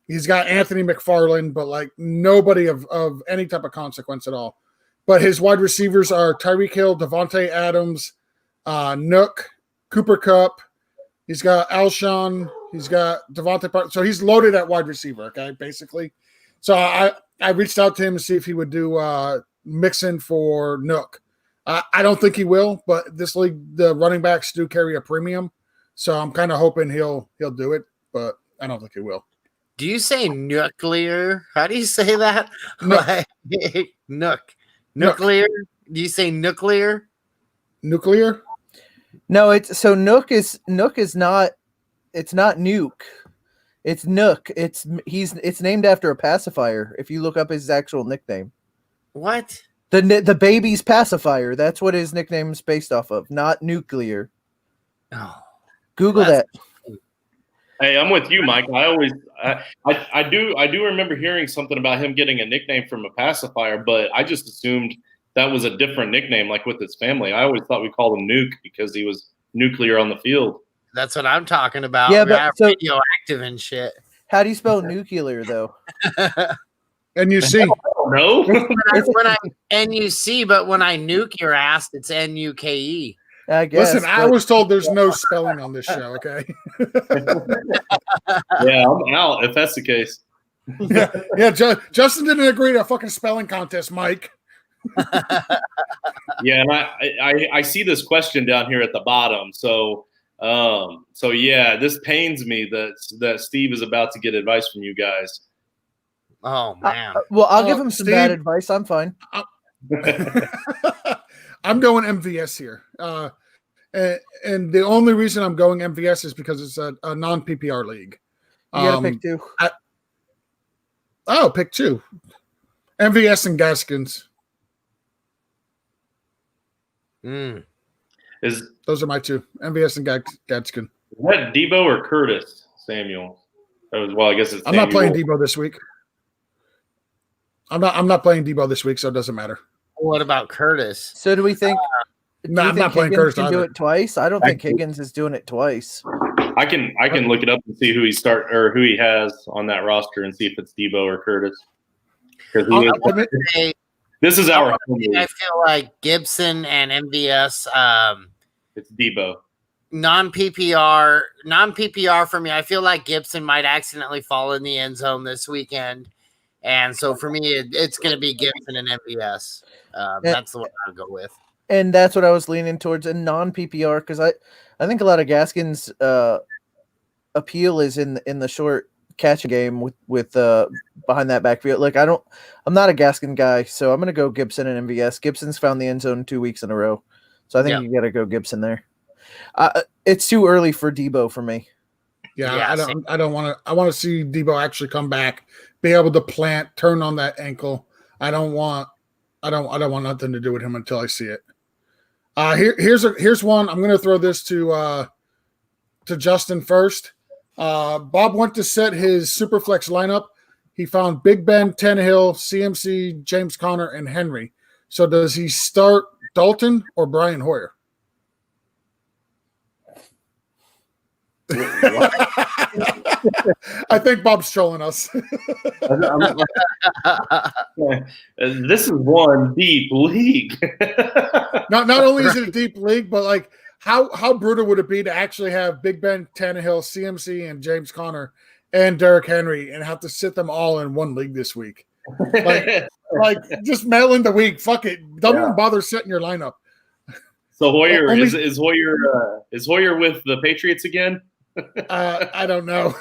he's got Anthony McFarland, but like nobody of any type of consequence at all. But his wide receivers are Tyreek Hill, Devontae Adams, Nook, Cooper Kupp. He's got Alshon. He's got Devontae Parker. So he's loaded at wide receiver. Okay, basically. So I reached out to him to see if he would do Mixon for Nook. I don't think he will, but this league, the running backs do carry a premium, so I'm kind of hoping he'll do it, but I don't think he will. Do you say nuclear? How do you say that? Nook. Nuclear? Do you say nuclear? Nuclear? No, Nook is not. It's not nuke. It's Nook. It's named after a pacifier. If you look up his actual nickname. What? The baby's pacifier. That's what his nickname is based off of, not nuclear. Oh, Google that. Hey, I'm with you, Mike. I do remember hearing something about him getting a nickname from a pacifier, but I just assumed that was a different nickname, like with his family. I always thought we called him Nuke because he was nuclear on the field. That's what I'm talking about. Yeah, but radioactive and shit. How do you spell nuclear though? NUC. No. when I NUC, but when I nuke your ass, it's NUKE. I guess. Listen, I was told there's no spelling on this show. Okay. Yeah, I'm out if that's the case. Yeah. Justin didn't agree to a fucking spelling contest, Mike. Yeah, and I see this question down here at the bottom. So yeah, this pains me that Steve is about to get advice from you guys. Oh man. Well, I'll give him some Steve, bad advice. I'm fine. I'm going MVS here. And the only reason I'm going MVS is because it's a non-PPR league. You gotta pick 2. Pick 2. MVS and Gaskins. Those are my 2. MVS and Gadskin. Is that Debo or Curtis Samuel? I guess it's. I'm not playing Debo this week. I'm not playing Debo this week, so it doesn't matter. What about Curtis? So do we think? I'm not playing Higgins Curtis can either. do it twice? I don't think Higgins is doing it twice. I can look it up and see who he has on that roster and see if it's Debo or Curtis. This is our. I feel like Gibson and MVS. It's Debo. Non-PPR for me. I feel like Gibson might accidentally fall in the end zone this weekend, and so for me, it's going to be Gibson and MVS. That's the one I'll go with. And that's what I was leaning towards a non-PPR because I think a lot of Gaskin's appeal is in the short catching game with behind that backfield. Like I'm not a Gaskin guy, so I'm going to go Gibson and MVS. Gibson's found the end zone 2 weeks in a row, so I think you got to go Gibson there. It's too early for Debo for me. Yeah, I don't want to. I want to see Debo actually come back, be able to plant, turn on that ankle. I don't want nothing to do with him until I see it. Here's one. I'm going to throw this to Justin first. Bob went to set his Superflex lineup. He found Big Ben, Tannehill, CMC, James Conner, and Henry. So does he start Dalton or Brian Hoyer? I think Bob's trolling us. This is one deep league. Not only is it a deep league, but like how brutal would it be to actually have Big Ben, Tannehill, CMC, and James Conner and Derrick Henry and have to sit them all in one league this week? Like just mail in the week. Fuck it. Don't even bother setting your lineup. So Hoyer is Hoyer with the Patriots again? I don't know.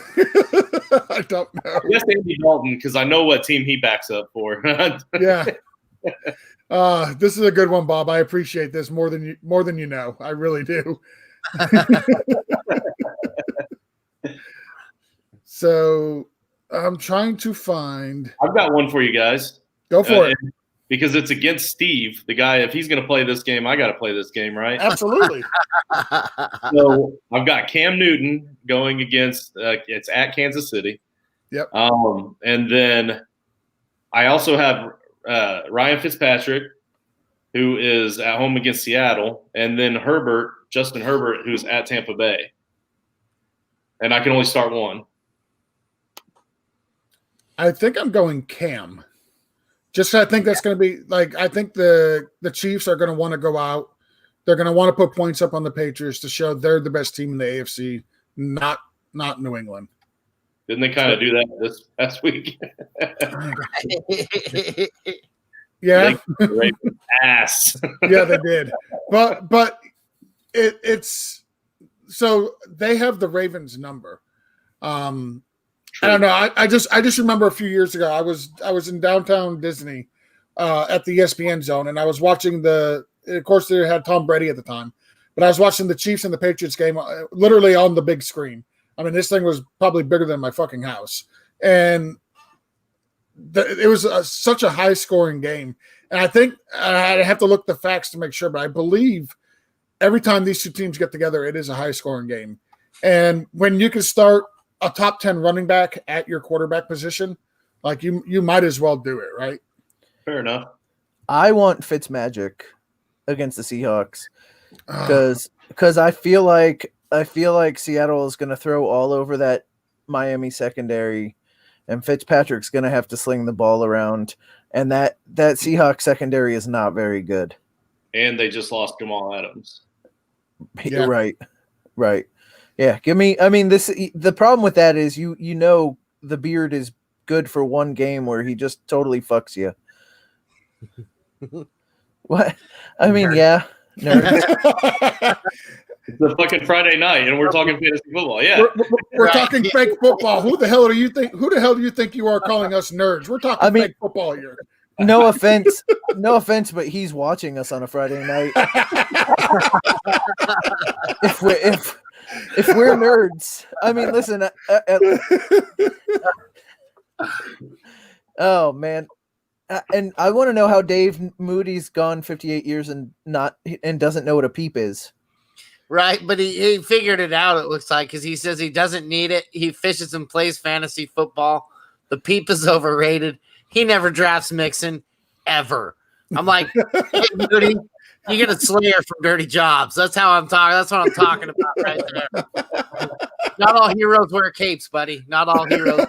I don't know. Yes, Andy Dalton, because I know what team he backs up for. Yeah. This is a good one, Bob. I appreciate this more than you know. I really do. So I'm trying to find. I've got one for you guys. Go for it. Because it's against Steve, the guy. If he's going to play this game, I got to play this game, right? Absolutely. So I've got Cam Newton going against. It's at Kansas City. Yep. And then I also have Ryan Fitzpatrick, who is at home against Seattle, and then Justin Herbert, who's at Tampa Bay. And I can only start one. I think I'm going Cam. Just I think that's going to be like I think the Chiefs are going to want to go out. They're going to want to put points up on the Patriots to show they're the best team in the AFC, not New England. Didn't they kind of do that this past week? Yeah, ass. Yeah, they did. But it's so they have the Ravens number. I don't know. I just remember a few years ago I was in downtown Disney at the ESPN zone and I was watching of course they had Tom Brady at the time, but I was watching the Chiefs and the Patriots game literally on the big screen. I mean, this thing was probably bigger than my fucking house, and it was such a high scoring game. And I think I have to look the facts to make sure, but I believe every time these two teams get together, it is a high scoring game. And when you can start a top 10 running back at your quarterback position, like you might as well do it, right? Fair enough. I want Fitzmagic against the Seahawks because I feel like Seattle is going to throw all over that Miami secondary, and Fitzpatrick's going to have to sling the ball around, and that Seahawks secondary is not very good. And they just lost Jamal Adams. Yeah. Right. Yeah, the problem with that is you know the beard is good for one game where he just totally fucks you. What? I mean, yeah. No. It's a fucking Friday night, and we're talking fantasy football. Yeah, we're talking fake football. Who the hell do you think you are calling us nerds? We're talking fake football here. No offense, but he's watching us on a Friday night. If we're nerds, I mean, listen. Oh man, and I want to know how Dave Moody's gone 58 years and doesn't know what a peep is. Right, but he figured it out. It looks like because he says he doesn't need it. He fishes and plays fantasy football. The peep is overrated. He never drafts Mixon ever. I'm like, hey, Moody, you get a Slayer from Dirty Jobs. That's how I'm talking. That's what I'm talking about right there. Not all heroes wear capes, buddy. Not all heroes.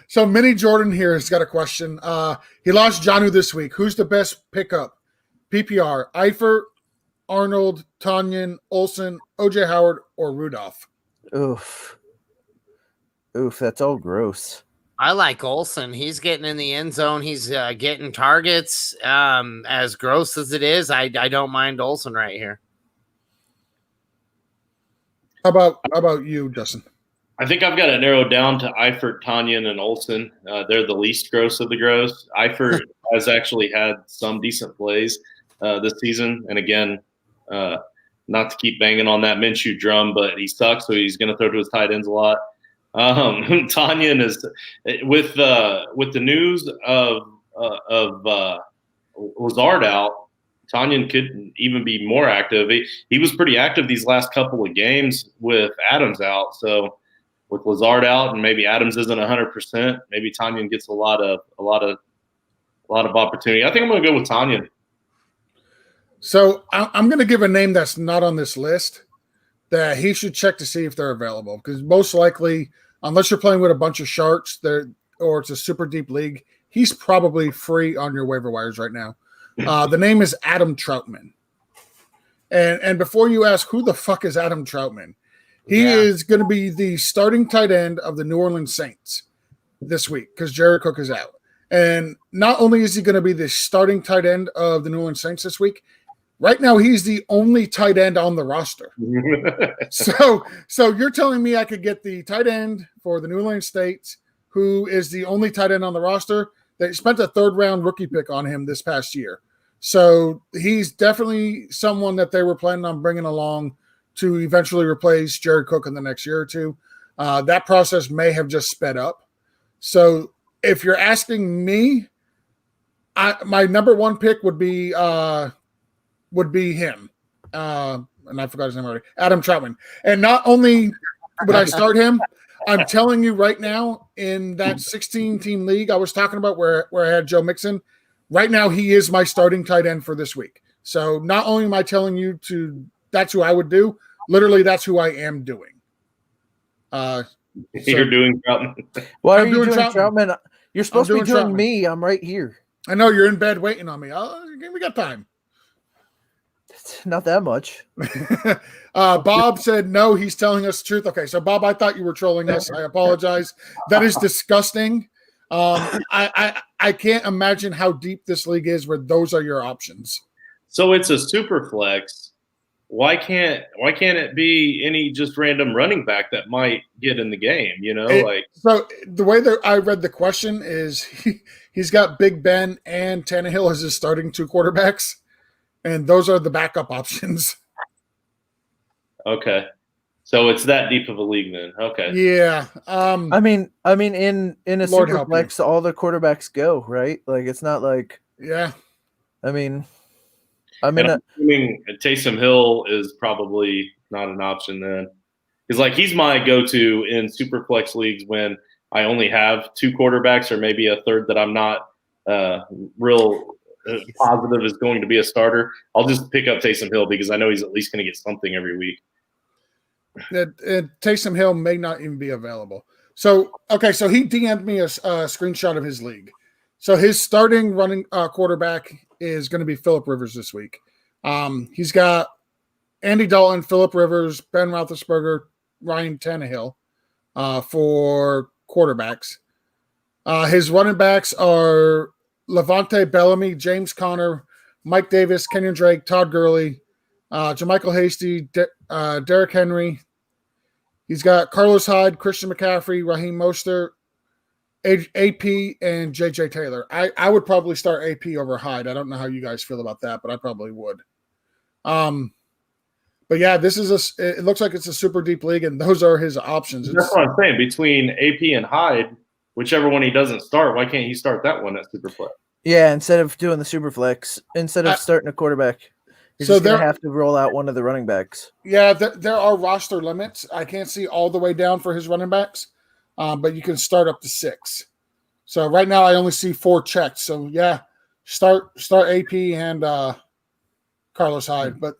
So Mini Jordan here has got a question. He lost Janu this week. Who's the best pickup? PPR, Eifert, Arnold, Tanyan, Olsen, OJ Howard, or Rudolph? Oof, that's all gross. I like Olsen. He's getting in the end zone. He's getting targets. As gross as it is, I don't mind Olsen right here. How about you, Dustin? I think I've got it narrowed down to Eifert, Tanyan, and Olsen. They're the least gross of the gross. Eifert has actually had some decent plays this season. And again, not to keep banging on that Minshew drum, but he sucks, so he's going to throw to his tight ends a lot. Tanyan is with the news of Lazard out. Tanyan could even be more active. He was pretty active these last couple of games with Adams out. So with Lazard out and maybe Adams isn't 100%, maybe Tanyan gets a lot of opportunity. I think I'm going to go with Tanyan. So I'm going to give a name that's not on this list that he should check to see if they're available, because most likely, unless you're playing with a bunch of sharks or it's a super deep league, he's probably free on your waiver wires right now. The name is Adam Troutman. And before you ask who the fuck is Adam Troutman, he is going to be the starting tight end of the New Orleans Saints this week because Jared Cook is out. And not only is he going to be the starting tight end of the New Orleans Saints this week, right now he's the only tight end on the roster. So you're telling me I could get the tight end for the New Orleans Saints, who is the only tight end on the roster? They spent a third-round rookie pick on him this past year. So he's definitely someone that they were planning on bringing along to eventually replace Jared Cook in the next year or two. That process may have just sped up. So if you're asking me, my number one pick would be him. And I forgot his name already. Adam Troutman. And not only would I start him, I'm telling you right now, in that 16-team league I was talking about where I had Joe Mixon, right now he is my starting tight end for this week. So not only am I telling you that's who I would do, literally that's who I am doing. You're doing Troutman. Why are you doing Troutman? You're supposed to be doing me. I'm right here. I know you're in bed waiting on me. We got time. Not that much. Bob said no, he's telling us the truth. Okay, so Bob, I thought you were trolling us. I apologize. That is disgusting. I can't imagine how deep this league is where those are your options. So it's a super flex. Why can't it be any just random running back that might get in the game? So the way that I read the question is he's got Big Ben and Tannehill as his starting two quarterbacks. And those are the backup options. Okay. So it's that deep of a league then. Okay. Yeah. I mean in a Lord super flex, all the quarterbacks go, right? Like it's not like yeah. I'm assuming Taysom Hill is probably not an option then. Because like he's my go-to in super flex leagues when I only have two quarterbacks or maybe a third that I'm not real positive is going to be a starter. I'll just pick up Taysom Hill because I know he's at least going to get something every week. Taysom Hill may not even be available. So he DM'd me a screenshot of his league. So his starting running quarterback is going to be Phillip Rivers this week. He's got Andy Dalton, Phillip Rivers, Ben Roethlisberger, Ryan Tannehill for quarterbacks. His running backs are Levante Bellamy, James Conner, Mike Davis, Kenyon Drake, Todd Gurley, JaMychal Hasty, Derrick Henry. He's got Carlos Hyde, Christian McCaffrey, Raheem Mostert, AP, and JJ Taylor. I would probably start AP over Hyde. I don't know how you guys feel about that, but I probably would. But yeah, it looks like it's a super deep league, and those are his options. That's what I'm saying. Between AP and Hyde, whichever one he doesn't start, why can't he start that one at Superflex? Yeah, instead of doing the Superflex, instead of starting a quarterback, you're just going to have to roll out one of the running backs. Yeah, there are roster limits. I can't see all the way down for his running backs, but you can start up to 6. So right now I only see 4 checked. So yeah, start AP and Carlos Hyde. But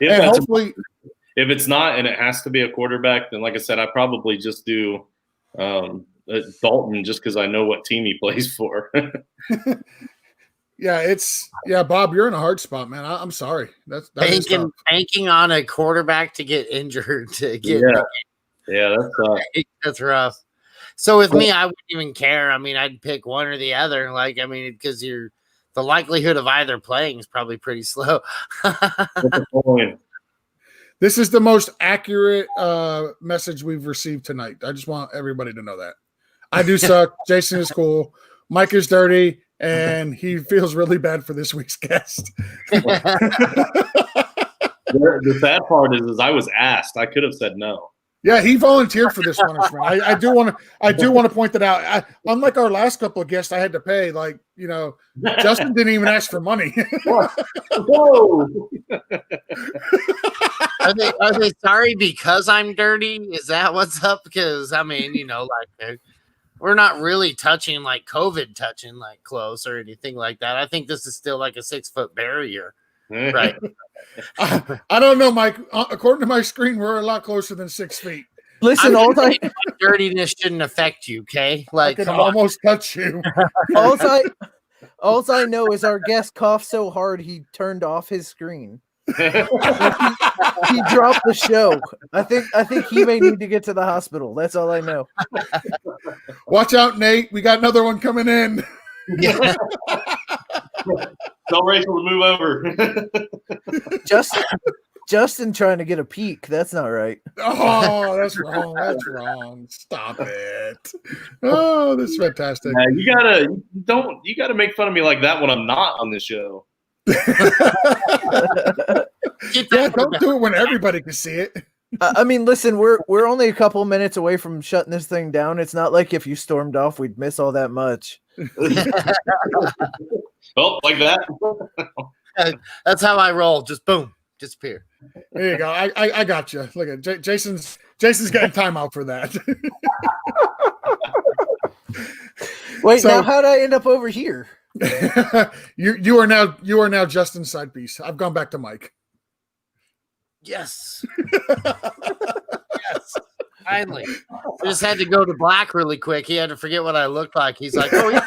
hopefully, if it's not and it has to be a quarterback, then like I said, I probably just do Dalton, just because I know what team he plays for. Yeah, Bob, you're in a hard spot, man. I'm sorry. That is tough. Banking on a quarterback to get injured to get that's rough. So with me, I wouldn't even care. I mean, I'd pick one or the other. Like, I mean, because the likelihood of either playing is probably pretty slow. This is the most accurate message we've received tonight. I just want everybody to know that. I do suck. Jason is cool. Mike is dirty, and he feels really bad for this week's guest. The sad part is I was asked. I could have said no. Yeah, he volunteered for this punishment. I do want to point that out. Unlike our last couple of guests, I had to pay. Like, you know, Justin didn't even ask for money. Whoa. Are they sorry because I'm dirty? Is that what's up? Because I mean, you know, like we're not really touching like COVID touching like close or anything like that. I think this is still like a 6-foot barrier, right? I don't know, Mike. According to my screen, we're a lot closer than 6 feet. Listen, dirtiness shouldn't affect you, okay? Like, I can almost touch you. All I know is our guest coughed so hard he turned off his screen. He dropped the show. I think he may need to get to the hospital. That's all I know. Watch out, Nate. We got another one coming in. Yeah. Tell Rachel to move over. Justin trying to get a peek. That's not right. Oh, that's wrong. That's wrong. Stop it. Oh, this is fantastic. You gotta make fun of me like that when I'm not on the show. Yeah, don't do it when everybody can see it. I mean, listen, we're only a couple minutes away from shutting this thing down. It's not like if you stormed off, we'd miss all that much. Oh, like that. That's how I roll. Just boom, disappear. There you go. I got you. Look at Jason's getting timeout for that. Wait, now how'd I end up over here? you are now Justin's side piece. I've gone back to Mike. Yes. Yes. Finally. I just had to go to black really quick. He had to forget what I looked like. He's like, oh, yeah.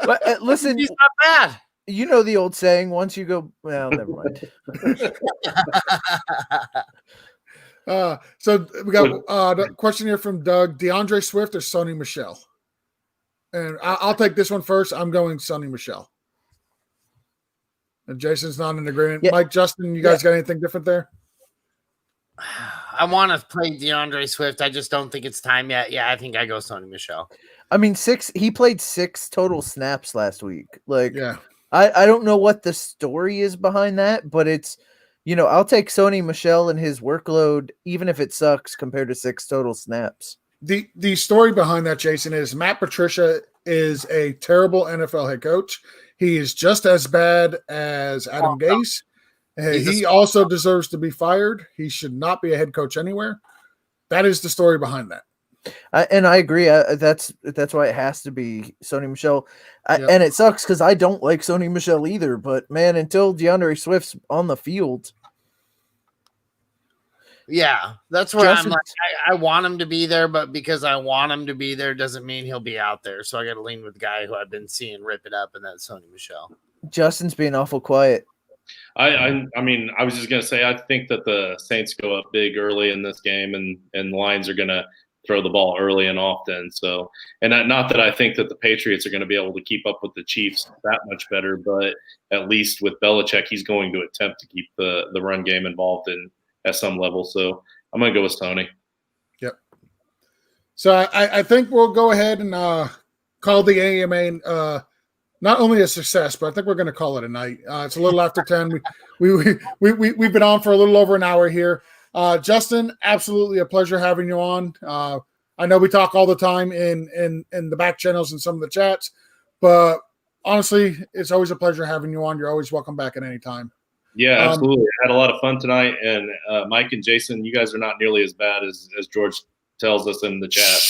But, listen, he's not bad. You know the old saying, once you go, well, never mind. So we got a question here from Doug. DeAndre Swift or Sony Michel? And I'll take this one first. I'm going Sony Michel. And Jason's not in agreement. Yeah. Mike, Justin, you guys got anything different there? I want to play DeAndre Swift. I just don't think it's time yet. Yeah, I think I go Sony Michel. I mean, he played 6 total snaps last week. Like, yeah. I don't know what the story is behind that, but it's, you know, I'll take Sony Michel and his workload, even if it sucks, compared to 6 total snaps. The story behind that, Jason, is Matt Patricia is a terrible NFL head coach. He is just as bad as Adam Gase. He also deserves to be fired. He should not be a head coach anywhere. That is the story behind that. And I agree. That's why it has to be Sony Michel. And it sucks because I don't like Sony Michel either. But, man, until DeAndre Swift's on the field. Yeah, that's where I'm like, I want him to be there, but because I want him to be there doesn't mean he'll be out there. So I got to lean with the guy who I've been seeing rip it up, and that's Sony Michel. Justin's being awful quiet. I mean, I was just going to say, I think that the Saints go up big early in this game, and the Lions are going to throw the ball early and often. So, and not that I think that the Patriots are going to be able to keep up with the Chiefs that much better, but at least with Belichick, he's going to attempt to keep the run game involved at some level. So I'm going to go with Sony. Yep. So I think we'll go ahead and call the AMA not only a success, but I think we're going to call it a night. It's a little after 10. We've been on for a little over an hour here. Justin, absolutely a pleasure having you on. I know we talk all the time in the back channels and some of the chats, but honestly, it's always a pleasure having you on. You're always welcome back at any time. Yeah, absolutely. I had a lot of fun tonight, and Mike and Jason, you guys are not nearly as bad as George tells us in the chat.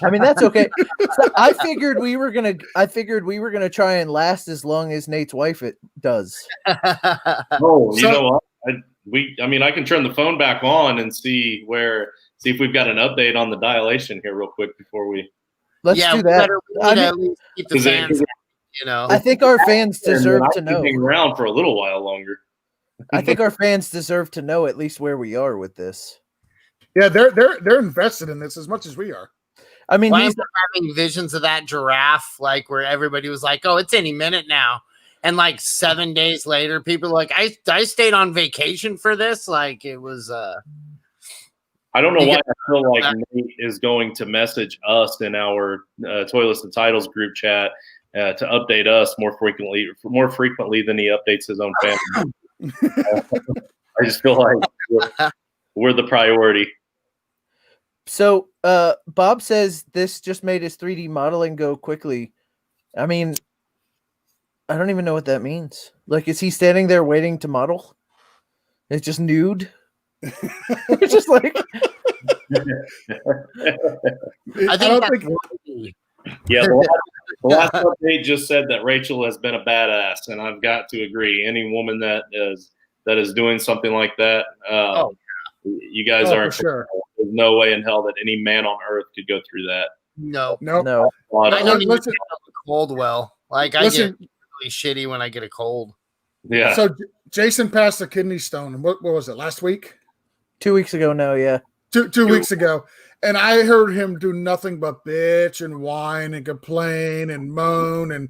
I mean, that's okay. So I figured we were gonna try and last as long as Nate's wife does. Oh, you know what? I can turn the phone back on and see see if we've got an update on the dilation here real quick before we. Let's do we that. better at least keep the fans, I think our fans deserve to know. Hang around for a little while longer. I think our fans deserve to know at least where we are with this. Yeah, they're invested in this as much as we are. I mean, he's having visions of that giraffe, like where everybody was like, "Oh, it's any minute now," and like 7 days later, people are like, "I stayed on vacation for this." Like it was. I don't know why I feel like Nate is going to message us in our Toilets and Titles group chat to update us more frequently than he updates his own family. I just feel like we're the priority. So Bob says this just made his 3D modeling go quickly. I mean, I don't even know what that means. Like, is he standing there waiting to model? It's just nude. It's just like. I think yeah, the last update just said that Rachel has been a badass, and I've got to agree. Any woman that is doing something like that, you guys aren't. Sure. There's no way in hell that any man on earth could go through that. No. I don't even get a cold well. Like I get really shitty when I get a cold. Yeah. So Jason passed a kidney stone. What was it? Last week? 2 weeks ago now. Yeah. Two weeks ago. And I heard him do nothing but bitch and whine and complain and moan. And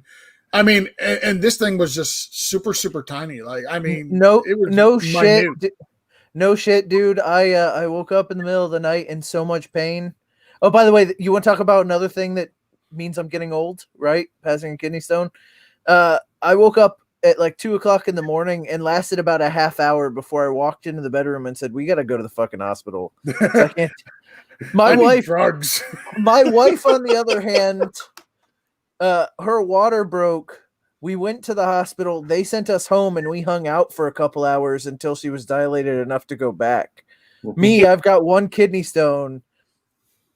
I mean, and this thing was just super, super tiny. Like, I mean, it was no shit. No shit, dude. I woke up in the middle of the night in so much pain. Oh, by the way, you want to talk about another thing that means I'm getting old, right? Passing a kidney stone. I woke up at like 2:00 in the morning and lasted about a half hour before I walked into the bedroom and said, "We got to go to the fucking hospital." I can't. My wife, drugs. My wife, on the other hand, her water broke. We went to the hospital. They sent us home, and we hung out for a couple hours until she was dilated enough to go back. Me, I've got one kidney stone,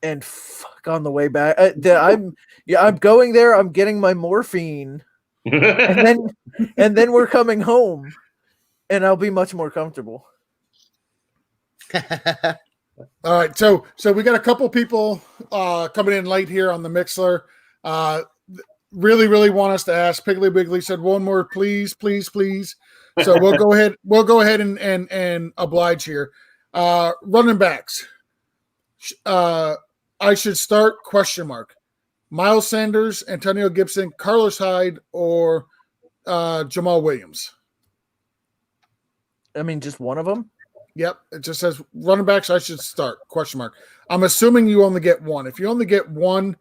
and fuck on the way back. I'm going there. I'm getting my morphine, and then we're coming home, and I'll be much more comfortable. All right, so we got a couple people coming in late here on the Mixler. Really want us to ask. Piggly Wiggly said one more, please. So we'll go ahead. We'll go ahead and oblige here. Running backs. I should start ? Miles Sanders, Antonio Gibson, Carlos Hyde, or Jamal Williams. I mean, just one of them. Yep, it just says running backs. I should start ? I'm assuming you only get one. If you only get one,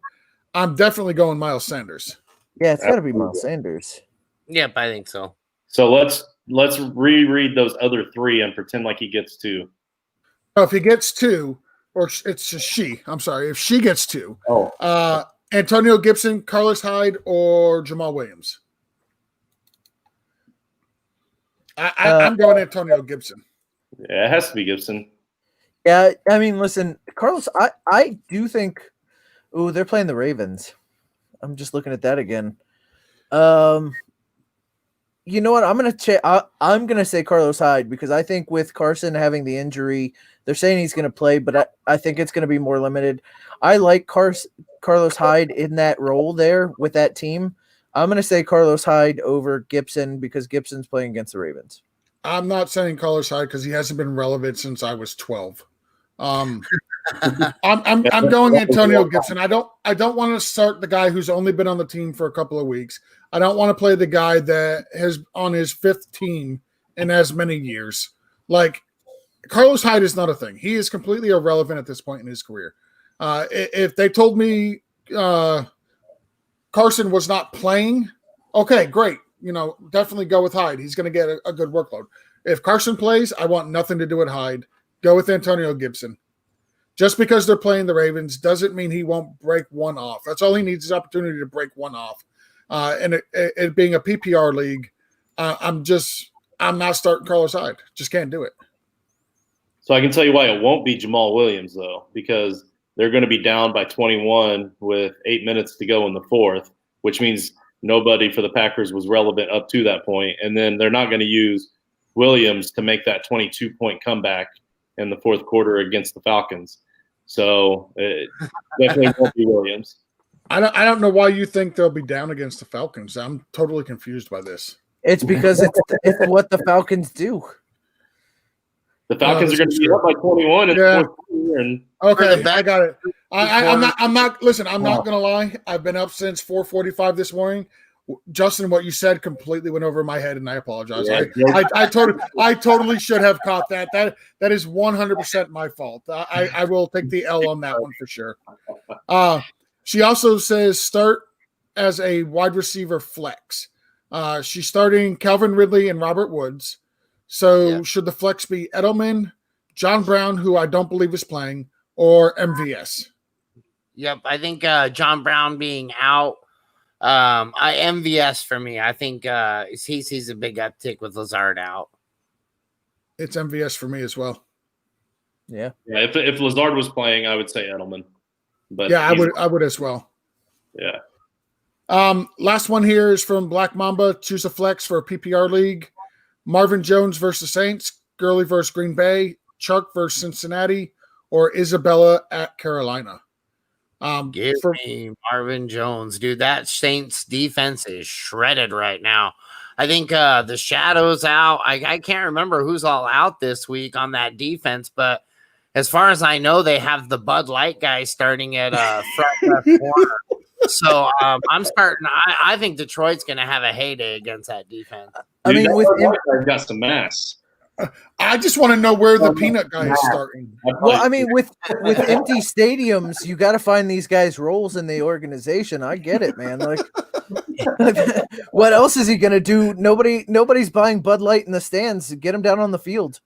I'm definitely going Miles Sanders. Yeah, it's got to be Miles Sanders. Yep, I think so. So let's reread those other three and pretend like he gets two. Oh, if he gets two, or it's a she. I'm sorry, if she gets two. Antonio Gibson, Carlos Hyde, or Jamal Williams. I'm going Antonio Gibson. Yeah, it has to be Gibson. Yeah, I mean, listen, Carlos, I do think. Ooh, they're playing the Ravens. I'm just looking at that again. You know what? I'm gonna say Carlos Hyde because I think with Carson having the injury, they're saying he's gonna play, but I think it's gonna be more limited. I like Carlos Hyde in that role there with that team. I'm gonna say Carlos Hyde over Gibson because Gibson's playing against the Ravens. I'm not saying Carlos Hyde because he hasn't been relevant since I was 12. I'm going Antonio Gibson. I don't want to start the guy who's only been on the team for a couple of weeks. I don't want to play the guy that has on his 5th team in as many years. Like Carlos Hyde is not a thing. He is completely irrelevant at this point in his career. If they told me Carson was not playing, okay, great. Definitely go with Hyde. He's going to get a good workload. If Carson plays, I want nothing to do with Hyde. Go with Antonio Gibson. Just because they're playing the Ravens doesn't mean he won't break one off. That's all he needs is opportunity to break one off. And it being a PPR league, I'm not starting Carlos Hyde. Just can't do it. So I can tell you why it won't be Jamal Williams, though, because they're going to be down by 21 with 8 minutes to go in the fourth, which means nobody for the Packers was relevant up to that point. And then they're not going to use Williams to make that 22-point comeback in the fourth quarter against the Falcons. So it definitely won't be Williams. I don't know why you think they'll be down against the Falcons. I'm totally confused by this. It's because it's what the Falcons do. The Falcons are going to be up by 21 in the fourth quarter. And okay, I got it. I'm not. Listen, I'm not going to lie. I've been up since 4:45 this morning. Justin, what you said completely went over my head, and I apologize. Yeah. I totally should have caught that. That is 100% my fault. I will take the L on that one for sure. She also says start as a wide receiver flex. She's starting Calvin Ridley and Robert Woods. So should the flex be Edelman, John Brown, who I don't believe is playing, or MVS? Yep, I think John Brown being out. MVS for me. I think he sees a big uptick with Lazard out. It's MVS for me as well. Yeah. If Lazard was playing, I would say Edelman. But yeah, I would as well. Yeah. Last one here is from Black Mamba. Choose a flex for a PPR league. Marvin Jones versus Saints, Gurley versus Green Bay, Chark versus Cincinnati, or Isabella at Carolina. Give me Marvin Jones, dude. That Saints defense is shredded right now. I think the Shadow's out. I can't remember who's all out this week on that defense, but as far as I know, they have the Bud Light guy starting at front left corner. So I'm starting. I think Detroit's going to have a heyday against that defense. I mean, with I've got some mass. I just want to know where the peanut guy is starting. Well, I mean, with empty stadiums, you got to find these guys roles in the organization. I get it, man. Like, what else is he going to do? Nobody's buying Bud Light in the stands. Get him down on the field.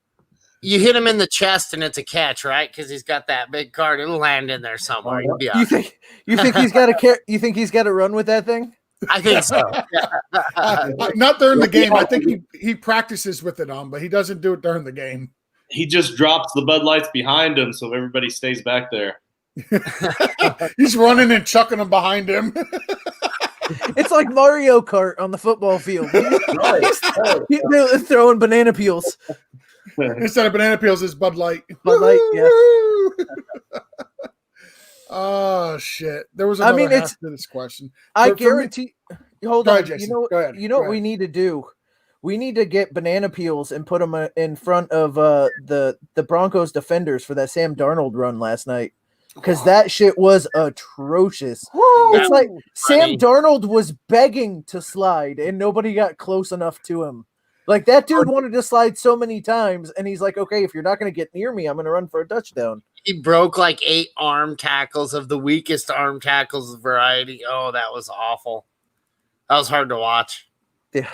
You hit him in the chest and it's a catch, right? Because he's got that big card. It'll land in there somewhere. You'll be you think he's got to You think he's got to run with that thing? I think so. Not during the game. I think he practices with it on, but he doesn't do it during the game. He just drops the Bud Lights behind him so everybody stays back there. He's running and chucking them behind him. It's like Mario Kart on the football field. He's throwing banana peels. Instead of banana peels, it's Bud Light. Bud Light, yeah. Oh shit! There was another half to this question. I guarantee. Hold on. Ahead, you know what we need to do? We need to get banana peels and put them in front of the Broncos defenders for that Sam Darnold run last night, because that shit was atrocious. It's like Sam Darnold was begging to slide and nobody got close enough to him. Like, that dude wanted to slide so many times, and he's like, okay, if you're not going to get near me, I'm going to run for a touchdown. He broke like 8 arm tackles of the weakest arm tackles variety. Oh, that was awful. That was hard to watch. Yeah.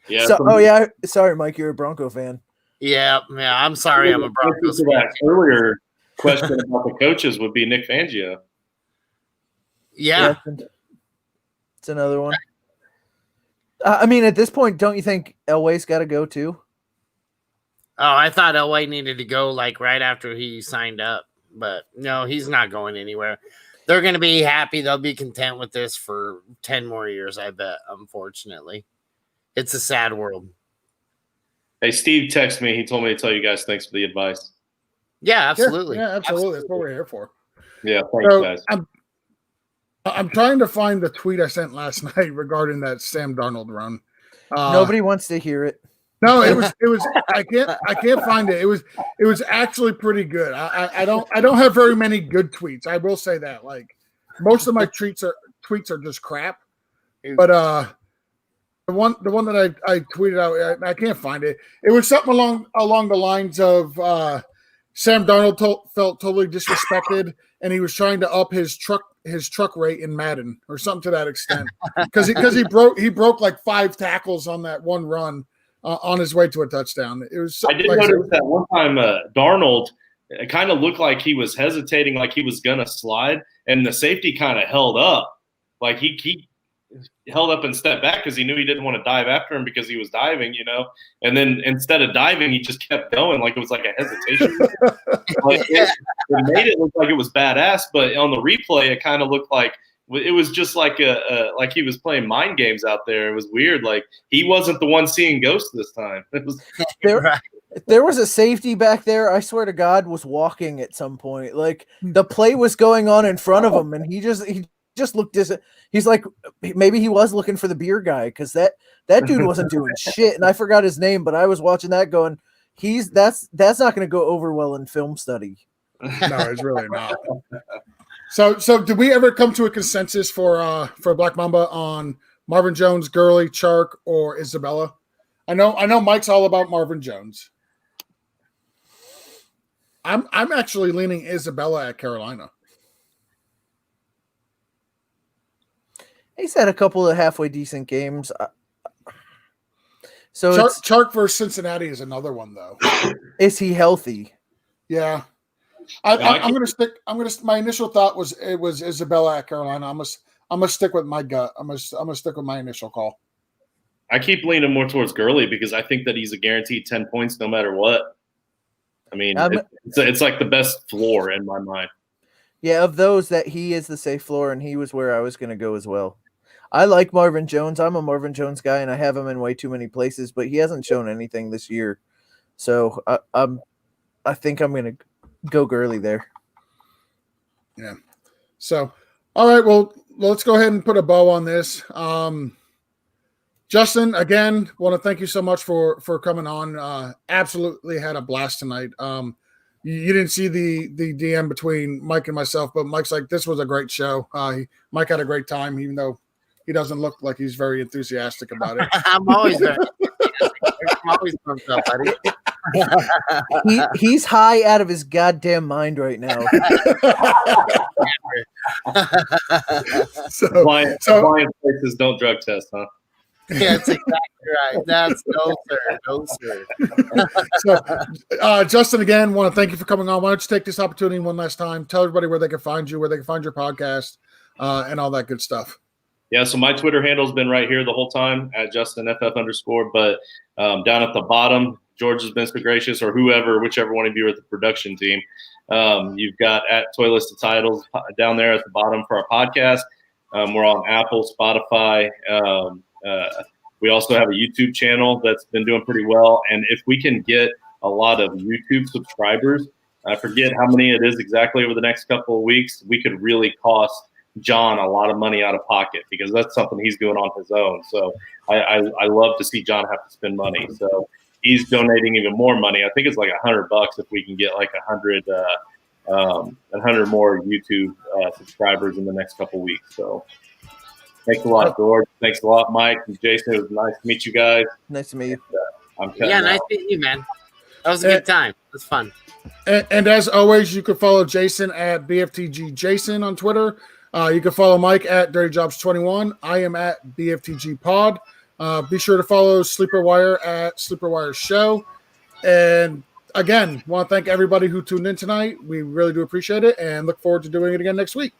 Yeah. So, sorry, Mike, you're a Bronco fan. Yeah. I'm sorry, I'm a Broncos fan. That earlier question about the coaches would be Nick Fangio. Yeah. It's another one. I mean, at this point, don't you think Elway's got to go too? Oh, I thought Elway needed to go like right after he signed up, but no, he's not going anywhere. They're going to be happy. They'll be content with this for 10 more years, I bet, unfortunately. It's a sad world. Hey, Steve texted me. He told me to tell you guys thanks for the advice. Yeah, absolutely. Yeah, absolutely. That's what we're here for. Yeah, thanks, guys. I'm trying to find the tweet I sent last night regarding that Sam Darnold run. Nobody wants to hear it. No, it was. I can't find it. It was actually pretty good. I don't have very many good tweets. I will say that. Like, most of my tweets are just crap. But the one that I tweeted out, I can't find it. It was something along the lines of Sam Darnold felt totally disrespected, and he was trying to up his truck rate in Madden or something to that extent, because he broke like 5 tackles on that one run on his way to a touchdown. It was. I did notice that one time Darnold, it kind of looked like he was hesitating, like he was gonna slide, and the safety kind of held up, like he held up and stepped back because he knew he didn't want to dive after him because he was diving, and then instead of diving, he just kept going like it was like a hesitation. Like it made it look like it was badass, but on the replay, it kind of looked like it was just like like he was playing mind games out there. It was weird. Like he wasn't the one seeing ghosts this time. It was There was a safety back there. I swear to God, was walking at some point. Like the play was going on in front of him, and he just looked he's like maybe he was looking for the beer guy because that dude wasn't doing shit. And I forgot his name, but I was watching that going, that's not going to go over well in film study. No, it's really not. So did we ever come to a consensus for Black Mamba on Marvin Jones, Gurley, Chark, or Isabella? I know Mike's all about Marvin Jones. I'm actually leaning Isabella at Carolina. He's had a couple of halfway decent games. So Chark versus Cincinnati is another one, though. Is he healthy? Yeah. I'm gonna stick. My initial thought was it was Isabella at Carolina. I'm gonna stick with my gut. I'm gonna stick with my initial call. I keep leaning more towards Gurley because I think that he's a guaranteed 10 points no matter what. I mean, it's like the best floor in my mind. Yeah, of those that he is the safe floor, and he was where I was going to go as well. I like Marvin Jones. I'm a Marvin Jones guy, and I have him in way too many places, but he hasn't shown anything this year. So I think I'm going to go Gurley there. Yeah. So, all right, well, let's go ahead and put a bow on this. Justin, again, want to thank you so much for coming on. Absolutely had a blast tonight. You didn't see the DM between Mike and myself, but Mike's like, this was a great show. Mike had a great time, even though he doesn't look like he's very enthusiastic about it. I'm always very I'm always pumped up, buddy. He's high out of his goddamn mind right now. Blind places don't drug test, huh? Yeah, that's exactly right. That's no sir. So, Justin, again, want to thank you for coming on. Why don't you take this opportunity one last time? Tell everybody where they can find you, where they can find your podcast, and all that good stuff. Yeah, so my Twitter handle's been right here the whole time at JustinFF_, but down at the bottom, George has been so gracious, or whichever one of you are at the production team. You've got at Toy List of Titles down there at the bottom for our podcast. We're on Apple, Spotify. We also have a YouTube channel that's been doing pretty well. And if we can get a lot of YouTube subscribers, I forget how many it is exactly over the next couple of weeks, we could really cost John a lot of money out of pocket because that's something he's doing on his own. So I love to see John have to spend money. So he's donating even more money. I think it's like $100 if we can get like 100 more YouTube subscribers in the next couple of weeks. So thanks a lot, George. Thanks a lot, Mike and Jason. It was nice to meet you guys. Nice to meet you. Nice meeting you, man. That was a good time. It was fun. And as always, you can follow Jason at BFTG Jason on Twitter. You can follow Mike at Dirty Jobs 21. I am at BFTG Pod. Be sure to follow Sleeper Wire at Sleeper Wire Show. And again, want to thank everybody who tuned in tonight. We really do appreciate it and look forward to doing it again next week.